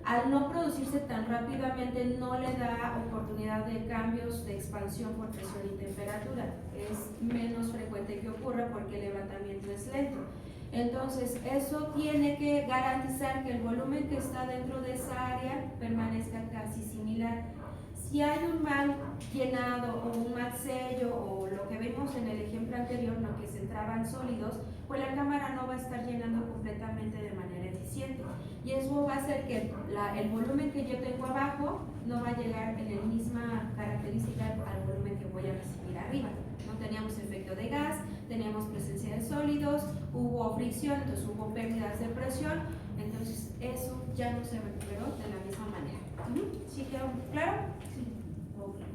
Al no producirse tan rápidamente, no le da oportunidad de cambios de expansión por presión y temperatura. Es menos frecuente que ocurra porque el levantamiento es lento. Entonces, eso tiene que garantizar que el volumen que está dentro de esa área permanezca casi similar. Si hay un mal llenado o un mal sello o lo que vimos en el ejemplo anterior, ¿no? Que se entraban sólidos, pues la cámara no va a estar llenando completamente de manera eficiente. Y eso va a hacer que el volumen que yo tengo abajo no va a llegar en la misma característica al volumen que voy a recibir arriba. No teníamos efecto de gas, teníamos presencia de sólidos, hubo fricción, entonces hubo pérdidas de presión, entonces eso ya no se recuperó de la misma manera. ¿Sí quedó claro? Sí. Okay.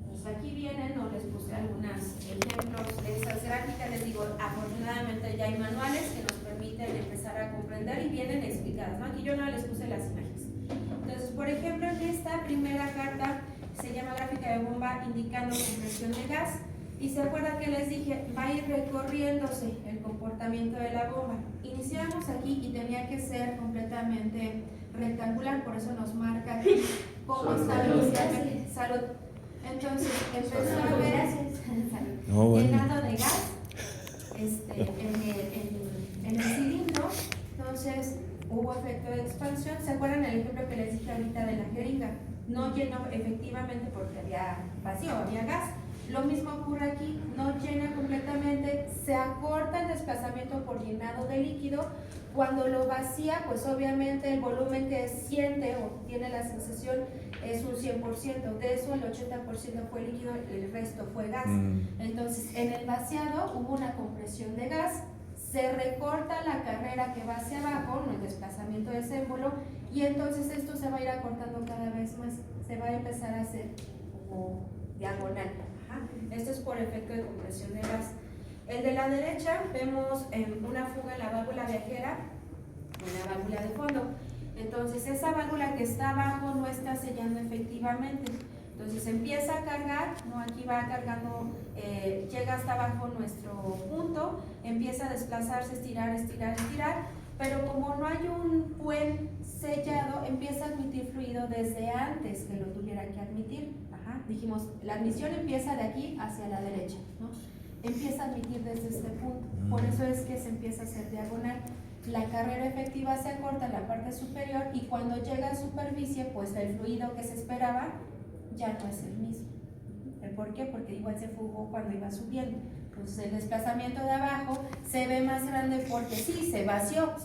Pues aquí vienen, ¿no? Les puse algunos ejemplos de esas gráficas. Les digo, afortunadamente ya hay manuales que nos permiten empezar a comprender y vienen explicadas, ¿no? Aquí yo no les puse las imágenes. Entonces, por ejemplo, en esta primera carta se llama gráfica de bomba indicando compresión de gas. Y se acuerdan que les dije, va a ir recorriéndose el comportamiento de la bomba. Iniciamos aquí y tenía que ser completamente rectangular, por eso nos marca aquí cómo está inicialmente. Salud. Entonces empezó a ver llenado de gas en el cilindro. Entonces hubo efecto de expansión. ¿Se acuerdan el ejemplo que les dije ahorita de la jeringa? No llenó efectivamente porque había vacío, había gas. Lo mismo ocurre aquí, no llena completamente, se acorta el desplazamiento por llenado de líquido. Cuando lo vacía, pues obviamente el volumen que siente o tiene la sensación es un 100%. De eso el 80% fue líquido, el resto fue gas. Entonces, en el vaciado hubo una compresión de gas, se recorta la carrera que va hacia abajo, el desplazamiento de ese émbolo, y entonces esto se va a ir acortando cada vez más, se va a empezar a hacer como diagonal. Esto es por efecto de compresión de gas. El de la derecha vemos una fuga en la válvula viajera, en la válvula de fondo. Entonces esa válvula que está abajo no está sellando efectivamente. Entonces empieza a cargar, ¿no? Aquí va cargando, llega hasta abajo nuestro punto, empieza a desplazarse, estirar, estirar, estirar, pero como no hay un buen sellado, empieza a admitir fluido desde antes que lo tuviera que admitir. Ajá. Dijimos, la admisión empieza de aquí hacia la derecha, ¿no? Empieza a admitir desde este punto, por eso es que se empieza a hacer diagonal. La carrera efectiva se acorta en la parte superior y cuando llega a superficie, pues el fluido que se esperaba ya no es el mismo. ¿Por qué? Porque igual se fugó cuando iba subiendo. Entonces el desplazamiento de abajo se ve más grande porque sí, se vació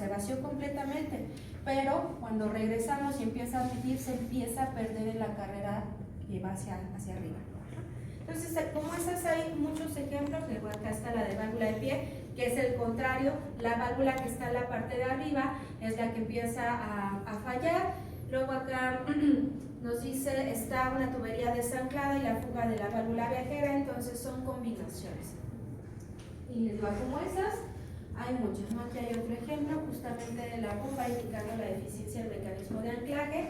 completamente, pero cuando regresamos y empieza a admitir, se empieza a perder en la carrera que va hacia arriba. Entonces, como esas hay muchos ejemplos, luego acá está la de válvula de pie, que es el contrario, la válvula que está en la parte de arriba es la que empieza a fallar. Luego acá nos dice, está una tubería desanclada y la fuga de la válvula viajera, entonces son combinaciones. Y les digo, como esas, hay muchas, ¿no? Aquí hay otro ejemplo, justamente de la bomba indicando la deficiencia del mecanismo de anclaje,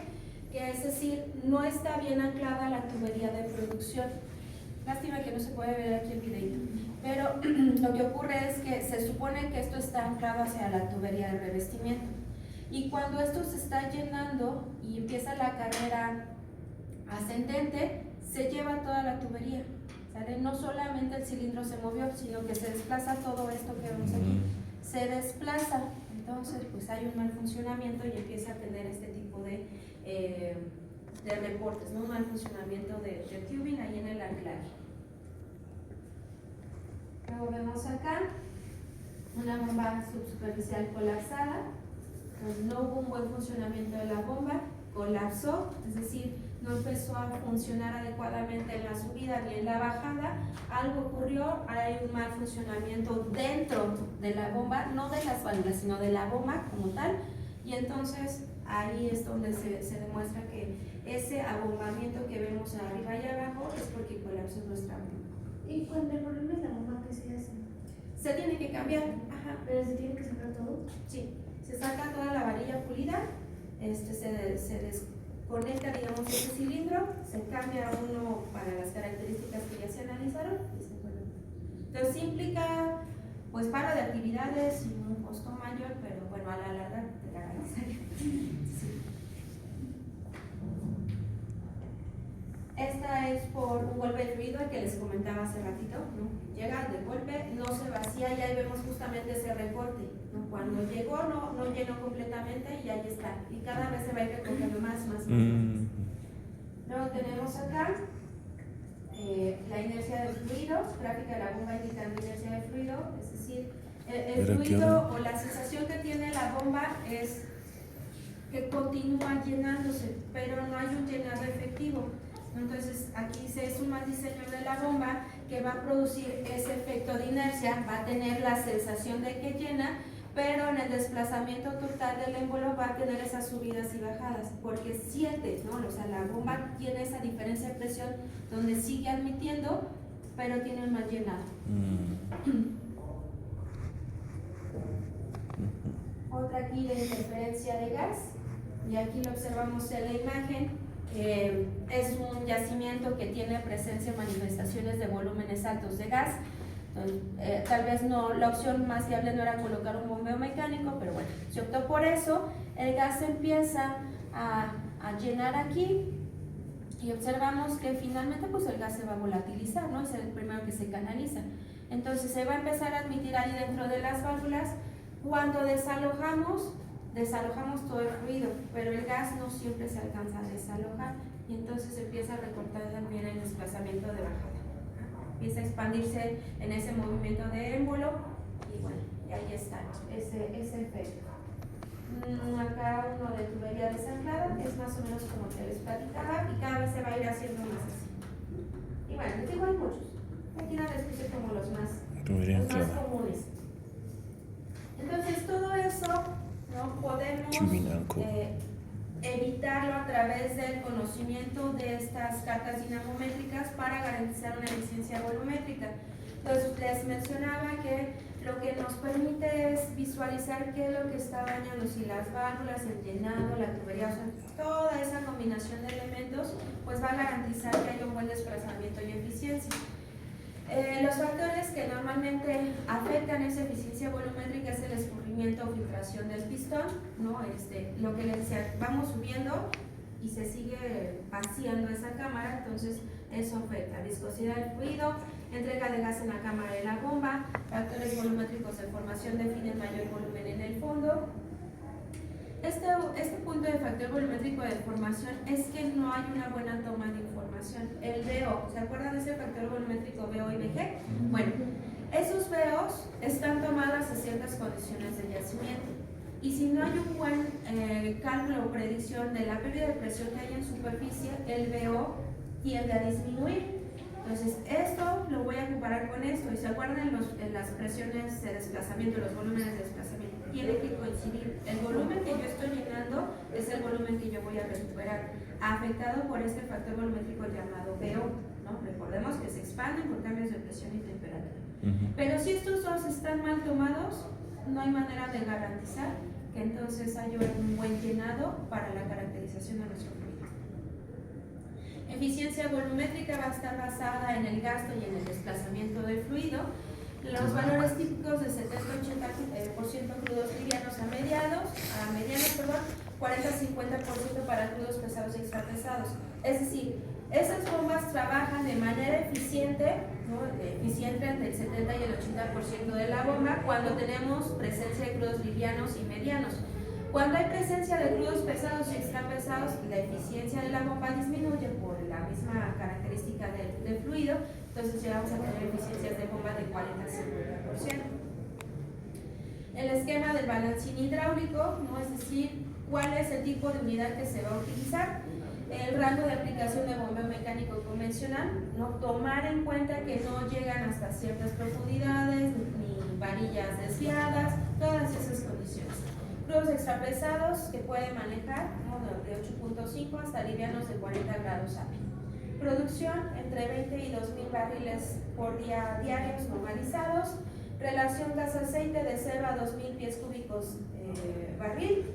que es decir, no está bien anclada la tubería de producción. Lástima que no se puede ver aquí el videito, pero lo que ocurre es que se supone que esto está anclado hacia la tubería de revestimiento. Y cuando esto se está llenando y empieza la carrera ascendente, se lleva toda la tubería, ¿sale? No solamente el cilindro se movió, sino que se desplaza todo esto que vemos aquí, se desplaza. Entonces, pues hay un mal funcionamiento y empieza a tener este tipo de reportes, ¿no? Un mal funcionamiento de tubing ahí en el anclaje. Luego vemos acá una bomba subsuperficial colapsada. Pues no hubo un buen funcionamiento de la bomba, colapsó, es decir, no empezó a funcionar adecuadamente en la subida ni en la bajada. Algo ocurrió, hay un mal funcionamiento dentro de la bomba, no de las válvulas, sino de la bomba como tal, y entonces ahí es donde se demuestra que ese abombamiento que vemos arriba y abajo es porque colapsó nuestra bomba. ¿Y cuando el problema es la bomba, qué se hace? Se tiene que cambiar, ajá. ¿Pero se tiene que sacar todo? Sí, se saca toda la varilla pulida, se desconecta, digamos, ese cilindro, se cambia uno para las características que ya se analizaron y se vuelve. Entonces implica pues paro de actividades y un costo mayor, pero bueno, a la larga te la garantizaría. Sí. Esta es por un golpe de fluido que les comentaba hace ratito, ¿no? Llega de golpe, no se vacía y ahí vemos justamente ese recorte, ¿no? Cuando llegó no llenó completamente y ahí está, y cada vez se va a ir recogiendo más. Luego tenemos acá la inercia del fluido, gráfica de la bomba indicando inercia del fluido, es decir, el fluido o la sensación que tiene la bomba es que continúa llenándose, pero no hay un llenado efectivo. Entonces aquí se es un mal diseño de la bomba que va a producir ese efecto de inercia, va a tener la sensación de que llena, pero en el desplazamiento total del émbolo va a tener esas subidas y bajadas, porque siente, ¿no? O sea, la bomba tiene esa diferencia de presión donde sigue admitiendo, pero tiene un mal llenado. Otra aquí de interferencia de gas, y aquí lo observamos en la imagen. Es un yacimiento que tiene presencia en manifestaciones de volúmenes altos de gas. Entonces, tal vez no, la opción más viable no era colocar un bombeo mecánico, pero bueno, se optó por eso. El gas empieza a llenar aquí y observamos que finalmente pues el gas se va a volatilizar, ¿no? Es el primero que se canaliza. Entonces se va a empezar a admitir ahí dentro de las válvulas. Cuando desalojamos todo el fluido, pero el gas no siempre se alcanza a desalojar y entonces empieza a recortar también el desplazamiento de bajada. Empieza a expandirse en ese movimiento de émbolo y bueno, y ahí está ese efecto. Acá uno de tubería desanclada, que es más o menos como que les platicaba y cada vez se va a ir haciendo más así. Y bueno, les digo, hay muchos. Aquí no les puse como los más comunes. Entonces todo eso no podemos evitarlo a través del conocimiento de estas cartas dinamométricas para garantizar una eficiencia volumétrica. Entonces les mencionaba que lo que nos permite es visualizar qué es lo que está dañando, si las válvulas, el llenado, la tubería, o sea, toda esa combinación de elementos pues va a garantizar que haya un buen desplazamiento y eficiencia. Los factores que normalmente afectan esa eficiencia volumétrica es el escurrimiento o filtración del pistón, ¿no? Lo que les decía, vamos subiendo y se sigue vaciando esa cámara, entonces eso afecta viscosidad del fluido, entrega de gas en la cámara de la bomba, factores volumétricos de formación definen mayor volumen en el fondo. Este punto de factor volumétrico de formación es que no hay una buena toma de información. El VO, ¿se acuerdan de ese factor volumétrico VO y VG? Bueno, esos VOs están tomadas a ciertas condiciones de yacimiento. Y si no hay un buen cálculo o predicción de la pérdida de presión que hay en superficie, el VO tiende a disminuir. Entonces, esto lo voy a comparar con esto. Y se acuerdan en las presiones de desplazamiento, los volúmenes de desplazamiento. Tiene que coincidir. El volumen que yo estoy llenando es el volumen que yo voy a recuperar, afectado por este factor volumétrico llamado VO, ¿no? Recordemos que se expanden por cambios de presión y temperatura. Pero si estos dos están mal tomados, no hay manera de garantizar que entonces haya un buen llenado para la caracterización de nuestro fluido. Eficiencia volumétrica va a estar basada en el gasto y en el desplazamiento del fluido. Los valores típicos de 70-80% crudos livianos a medianos, 40-50% para crudos pesados y extrapesados. Es decir, esas bombas trabajan de manera eficiente, ¿no? Eficiente entre el 70 y el 80% de la bomba cuando tenemos presencia de crudos livianos y medianos. Cuando hay presencia de crudos pesados y extrapesados, la eficiencia de la bomba disminuye por la misma característica del fluido, entonces llegamos a tener eficiencias de bomba de 40-50%. El esquema del balancín hidráulico, ¿no? Es decir, cuál es el tipo de unidad que se va a utilizar, el rango de aplicación de bombeo mecánico convencional, ¿no? Tomar en cuenta que no llegan hasta ciertas profundidades, ni varillas desviadas, todas esas condiciones. Crudos extrapesados que puede manejar, ¿no? De 8.5 hasta livianos de 40 grados API. Producción entre 20 y 2.000 barriles por día diarios normalizados. Relación gas-aceite de 0 a 2.000 pies cúbicos barril.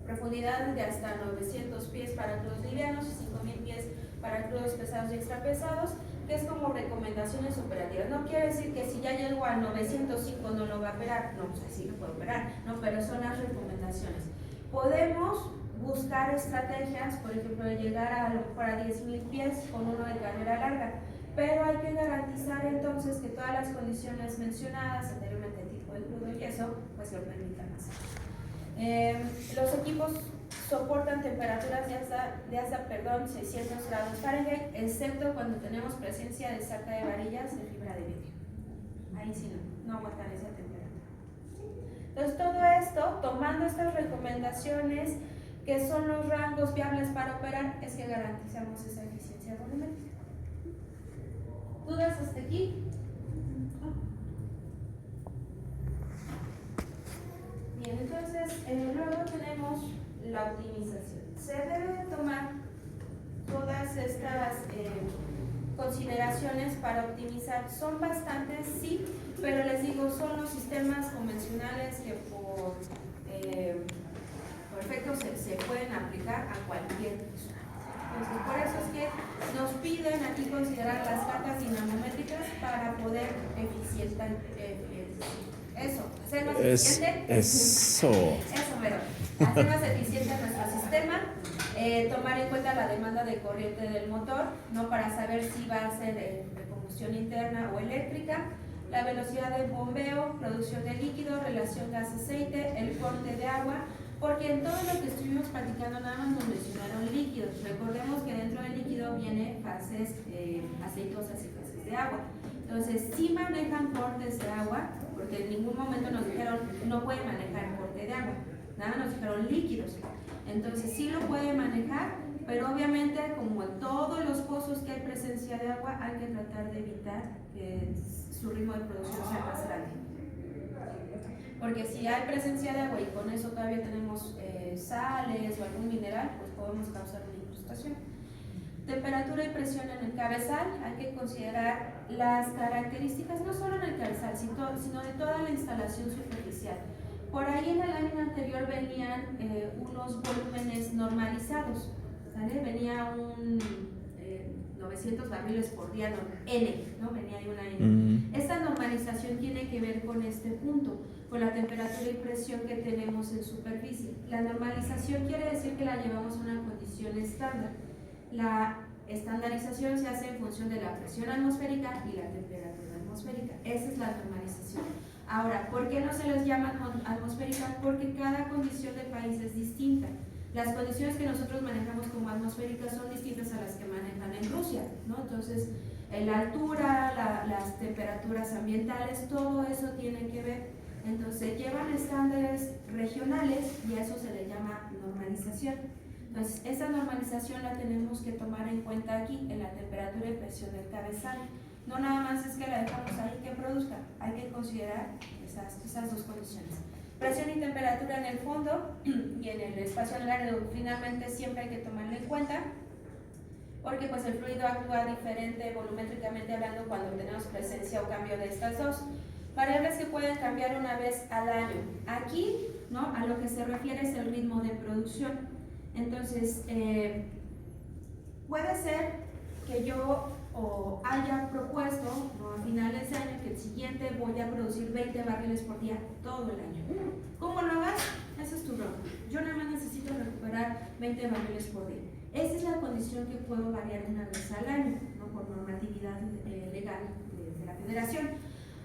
Profundidad de hasta 900 pies para crudos livianos y 5.000 pies para crudos pesados y extrapesados, que es como recomendaciones operativas. No quiere decir que si ya llego a 905 no lo va a operar, no, pues así lo puede operar, no, pero son las recomendaciones. Podemos buscar estrategias, por ejemplo, de llegar a lo mejor a 10.000 pies con uno de carrera larga, pero hay que garantizar entonces que todas las condiciones mencionadas anteriormente, tipo de crudo y eso, pues lo permitan hacer. Los equipos soportan temperaturas de hasta 600 grados Fahrenheit, excepto cuando tenemos presencia de saca de varillas de fibra de vidrio. Ahí sí no aguantan esa temperatura. Entonces todo esto, tomando estas recomendaciones, que son los rangos viables para operar, es que garantizamos esa eficiencia volumétrica. ¿Dudas hasta aquí? Bien, entonces luego tenemos la optimización. Se debe de tomar todas estas consideraciones para optimizar. Son bastantes, sí, pero les digo, son los sistemas convencionales que por efecto se pueden aplicar a cualquier persona. Entonces, por eso es que nos piden aquí considerar las cargas dinamométricas para poder eficientar eso, hacer más eficiente. Eso, pero hacer más eficiente nuestro sistema, tomar en cuenta la demanda de corriente del motor, no para saber si va a ser de combustión interna o eléctrica, la velocidad de bombeo, producción de líquido, relación gas-aceite, el corte de agua, porque en todo lo que estuvimos platicando nada más nos mencionaron líquidos. Recordemos que dentro del líquido viene fases aceitosas y fases de agua. Entonces, sí manejan cortes de agua, porque en ningún momento nos dijeron no puede manejar corte de agua, nada nos dijeron líquidos. Entonces, sí lo puede manejar, pero obviamente, como en todos los pozos que hay presencia de agua, hay que tratar de evitar que su ritmo de producción sea más grande. Porque si hay presencia de agua y con eso todavía tenemos sales o algún mineral, pues podemos causar una incrustación. Temperatura y presión en el cabezal, hay que considerar las características no solo en el cabezal, sino de toda la instalación superficial. Por ahí en la lámina anterior venían unos volúmenes normalizados, ¿vale? Venía 900 barriles por día, no, N, ¿no? Venía de una N. Esta normalización tiene que ver con este punto, con la temperatura y presión que tenemos en superficie. La normalización quiere decir que la llevamos a una condición estándar. La estandarización se hace en función de la presión atmosférica y la temperatura atmosférica. Esa es la normalización. Ahora, ¿por qué no se les llama atmosférica? Porque cada condición del país es distinta. Las condiciones que nosotros manejamos como atmosféricas son distintas a las que manejan en Rusia, ¿no? Entonces, la altura, las temperaturas ambientales, todo eso tiene que ver. Entonces, llevan estándares regionales y a eso se le llama normalización. Entonces, esa normalización la tenemos que tomar en cuenta aquí, en la temperatura y presión del cabezal. No nada más es que la dejamos ahí que produzca, hay que considerar esas dos condiciones. Presión y temperatura en el fondo y en el espacio aéreo finalmente siempre hay que tomarlo en cuenta, porque pues el fluido actúa diferente volumétricamente hablando cuando tenemos presencia o cambio de estas dos. Variables que pueden cambiar una vez al año. Aquí, ¿no? A lo que se refiere es el ritmo de producción. Entonces, puede ser que yo haya propuesto, ¿no? A finales de año, que el siguiente voy a producir 20 barriles por día todo el año. ¿Cómo lo hagas? Ese es tu rol. Yo nada más necesito recuperar 20 barriles por día. Esa es la condición que puedo variar una vez al año, ¿no? Por normatividad legal de la Federación.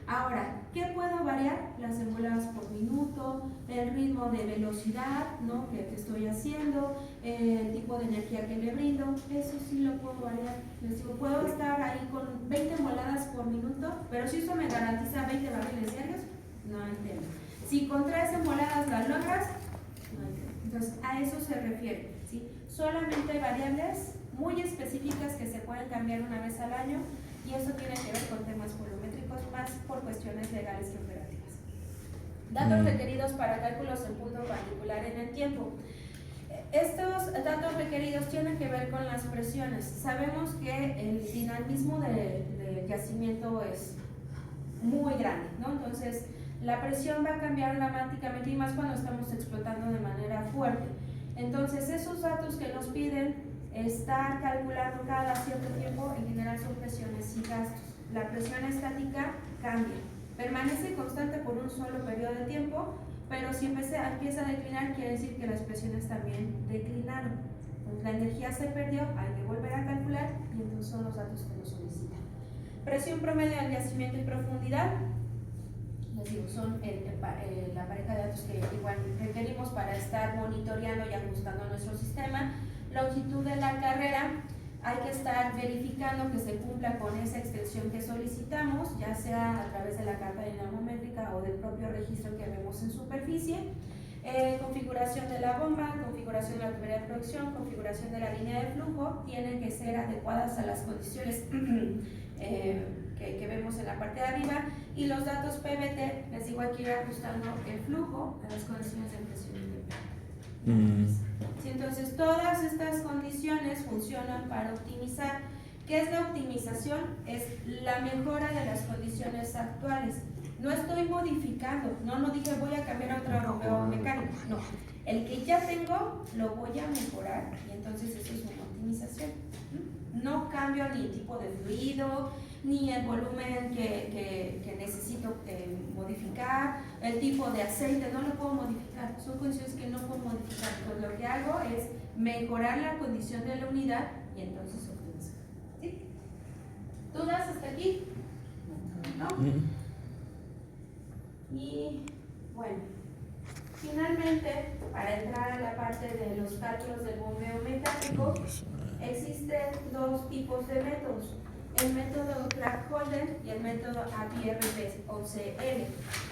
Ahora, ¿qué puedo variar? Las envoladas por minuto, el ritmo de velocidad, ¿no? que estoy haciendo, el tipo de energía que le brindo, eso sí lo puedo variar. Les digo, puedo estar ahí con 20 envoladas por minuto, pero si eso me garantiza 20 barriles diarios, no entiendo. Si con 3 envoladas las logras, no entiendo. Entonces, a eso se refiere, ¿sí? Solamente hay variables muy específicas que se pueden cambiar una vez al año, y eso tiene que ver con temas volumétricos más por cuestiones legales que operativas. Datos requeridos para cálculos en punto particular en el tiempo. Estos datos requeridos tienen que ver con las presiones. Sabemos que el dinamismo del yacimiento es muy grande, ¿no? Entonces, la presión va a cambiar dramáticamente y más cuando estamos explotando de manera fuerte. Entonces, esos datos que nos piden estar calculando cada cierto tiempo, en general son presiones y gastos. La presión estática cambia, permanece constante por un solo periodo de tiempo, pero si empieza a declinar, quiere decir que las presiones también declinaron. Entonces, la energía se perdió, hay que volver a calcular y entonces son los datos que nos solicitan. Presión promedio del yacimiento y profundidad, les digo, son la pareja de datos que igual requerimos para estar monitoreando y ajustando nuestro sistema. Longitud de la carrera, hay que estar verificando que se cumpla con esa extensión que solicitamos, ya sea a través de la carta dinamométrica o del propio registro que vemos en superficie. Configuración de la bomba, configuración de la tubería de producción, configuración de la línea de flujo, tienen que ser adecuadas a las condiciones que vemos en la parte de arriba, y los datos PVT, les digo, hay que ir ajustando el flujo a las condiciones de presión y temperatura. Sí, entonces, todas estas condiciones funcionan para optimizar. ¿Qué es la optimización? Es la mejora de las condiciones actuales. No estoy modificando, no dije voy a cambiar a otro bombeo mecánico, no. El que ya tengo lo voy a mejorar y entonces eso es una optimización. No cambio ni el tipo de fluido, ni el volumen que necesito modificar, el tipo de aceite, no lo puedo modificar, son condiciones que no puedo modificar. Pues lo que hago es mejorar la condición de la unidad y entonces optimizar. ¿Sí? ¿Dudas hasta aquí? ¿No? Y bueno, finalmente, para entrar a la parte de los cálculos del bombeo mecánico, existen dos tipos de métodos: el método Clark-Holden y el método APRP o CL.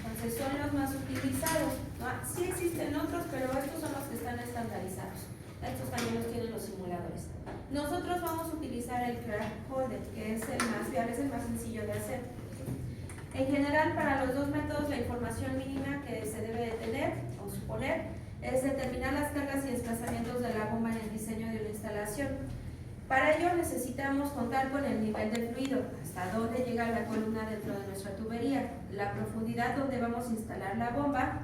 Entonces son los más utilizados, ¿no? Sí existen otros, pero estos son los que están estandarizados. Estos también los tienen los simuladores. Nosotros vamos a utilizar el Clark-Holden, que es el más viable, es el más sencillo de hacer. En general, para los dos métodos, la información mínima que se debe de tener o suponer es determinar las cargas y desplazamientos de la bomba en el diseño de la instalación. Para ello necesitamos contar con el nivel del fluido, hasta dónde llega la columna dentro de nuestra tubería, la profundidad donde vamos a instalar la bomba,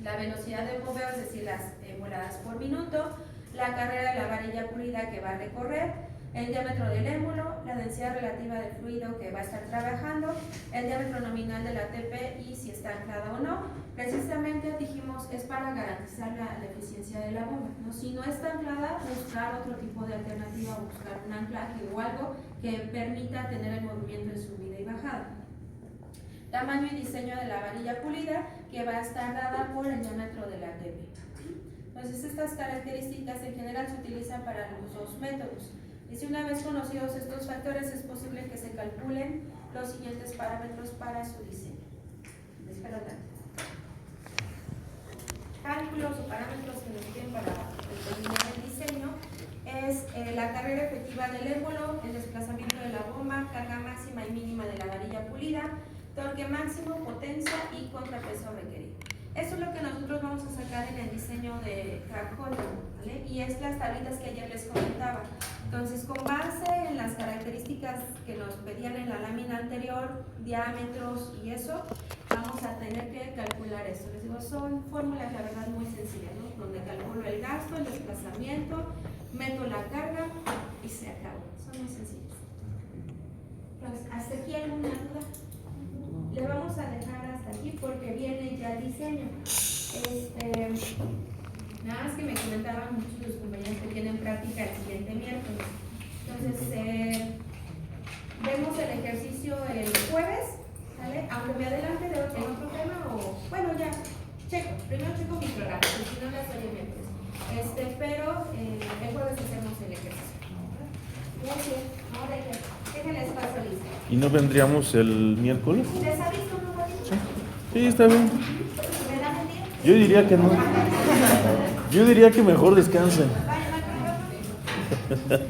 la velocidad del bombeo, es decir, las voladas por minuto, la carrera de la varilla pulida que va a recorrer, el diámetro del émbolo, la densidad relativa del fluido que va a estar trabajando, el diámetro nominal de la TP y si está anclada o no. Precisamente dijimos es para garantizar la eficiencia de la bomba, ¿no? Si no está anclada, buscar otro tipo de alternativa, buscar un anclaje o algo que permita tener el movimiento de subida y bajada. Tamaño y diseño de la varilla pulida que va a estar dada por el diámetro de la TP. Entonces estas características en general se utilizan para los dos métodos. Y si una vez conocidos estos factores es posible que se calculen los siguientes parámetros para su diseño. Espero tanto. Cálculos o parámetros que nos piden para determinar el diseño es la carrera efectiva del émbolo, el desplazamiento de la bomba, carga máxima y mínima de la varilla pulida, torque máximo, potencia y contrapeso requerido. Eso es lo que nosotros vamos a sacar en el diseño de Crack-Hollow, ¿vale? Y es las tablitas que ayer les comentaba. Entonces, con base en las características que nos pedían en la lámina anterior, diámetros y eso, vamos a tener que calcular esto. Les digo, son fórmulas, la verdad, muy sencillas, ¿no? Donde calculo el gasto, el desplazamiento, meto la carga y se acabó. Son muy sencillas. Entonces, ¿hasta aquí alguna duda? Le vamos a dejar hasta aquí porque viene ya el diseño. Nada más que me comentaban muchos de los compañeros que tienen práctica el siguiente miércoles. Entonces, vemos el ejercicio el jueves, ¿sale? Aunque me adelante en otro tema o... Bueno, ya, primero checo mi programa, porque si no le estoy miércoles. Pero el jueves hacemos el ejercicio. Gracias. Ahora ya, déjenles paso lista. ¿Y no vendríamos el miércoles? ¿Les ha visto un ratito? Sí, está bien. ¿Me dan el día? Yo diría que no. Yo diría que mejor descansen. Vaya, no hay problema.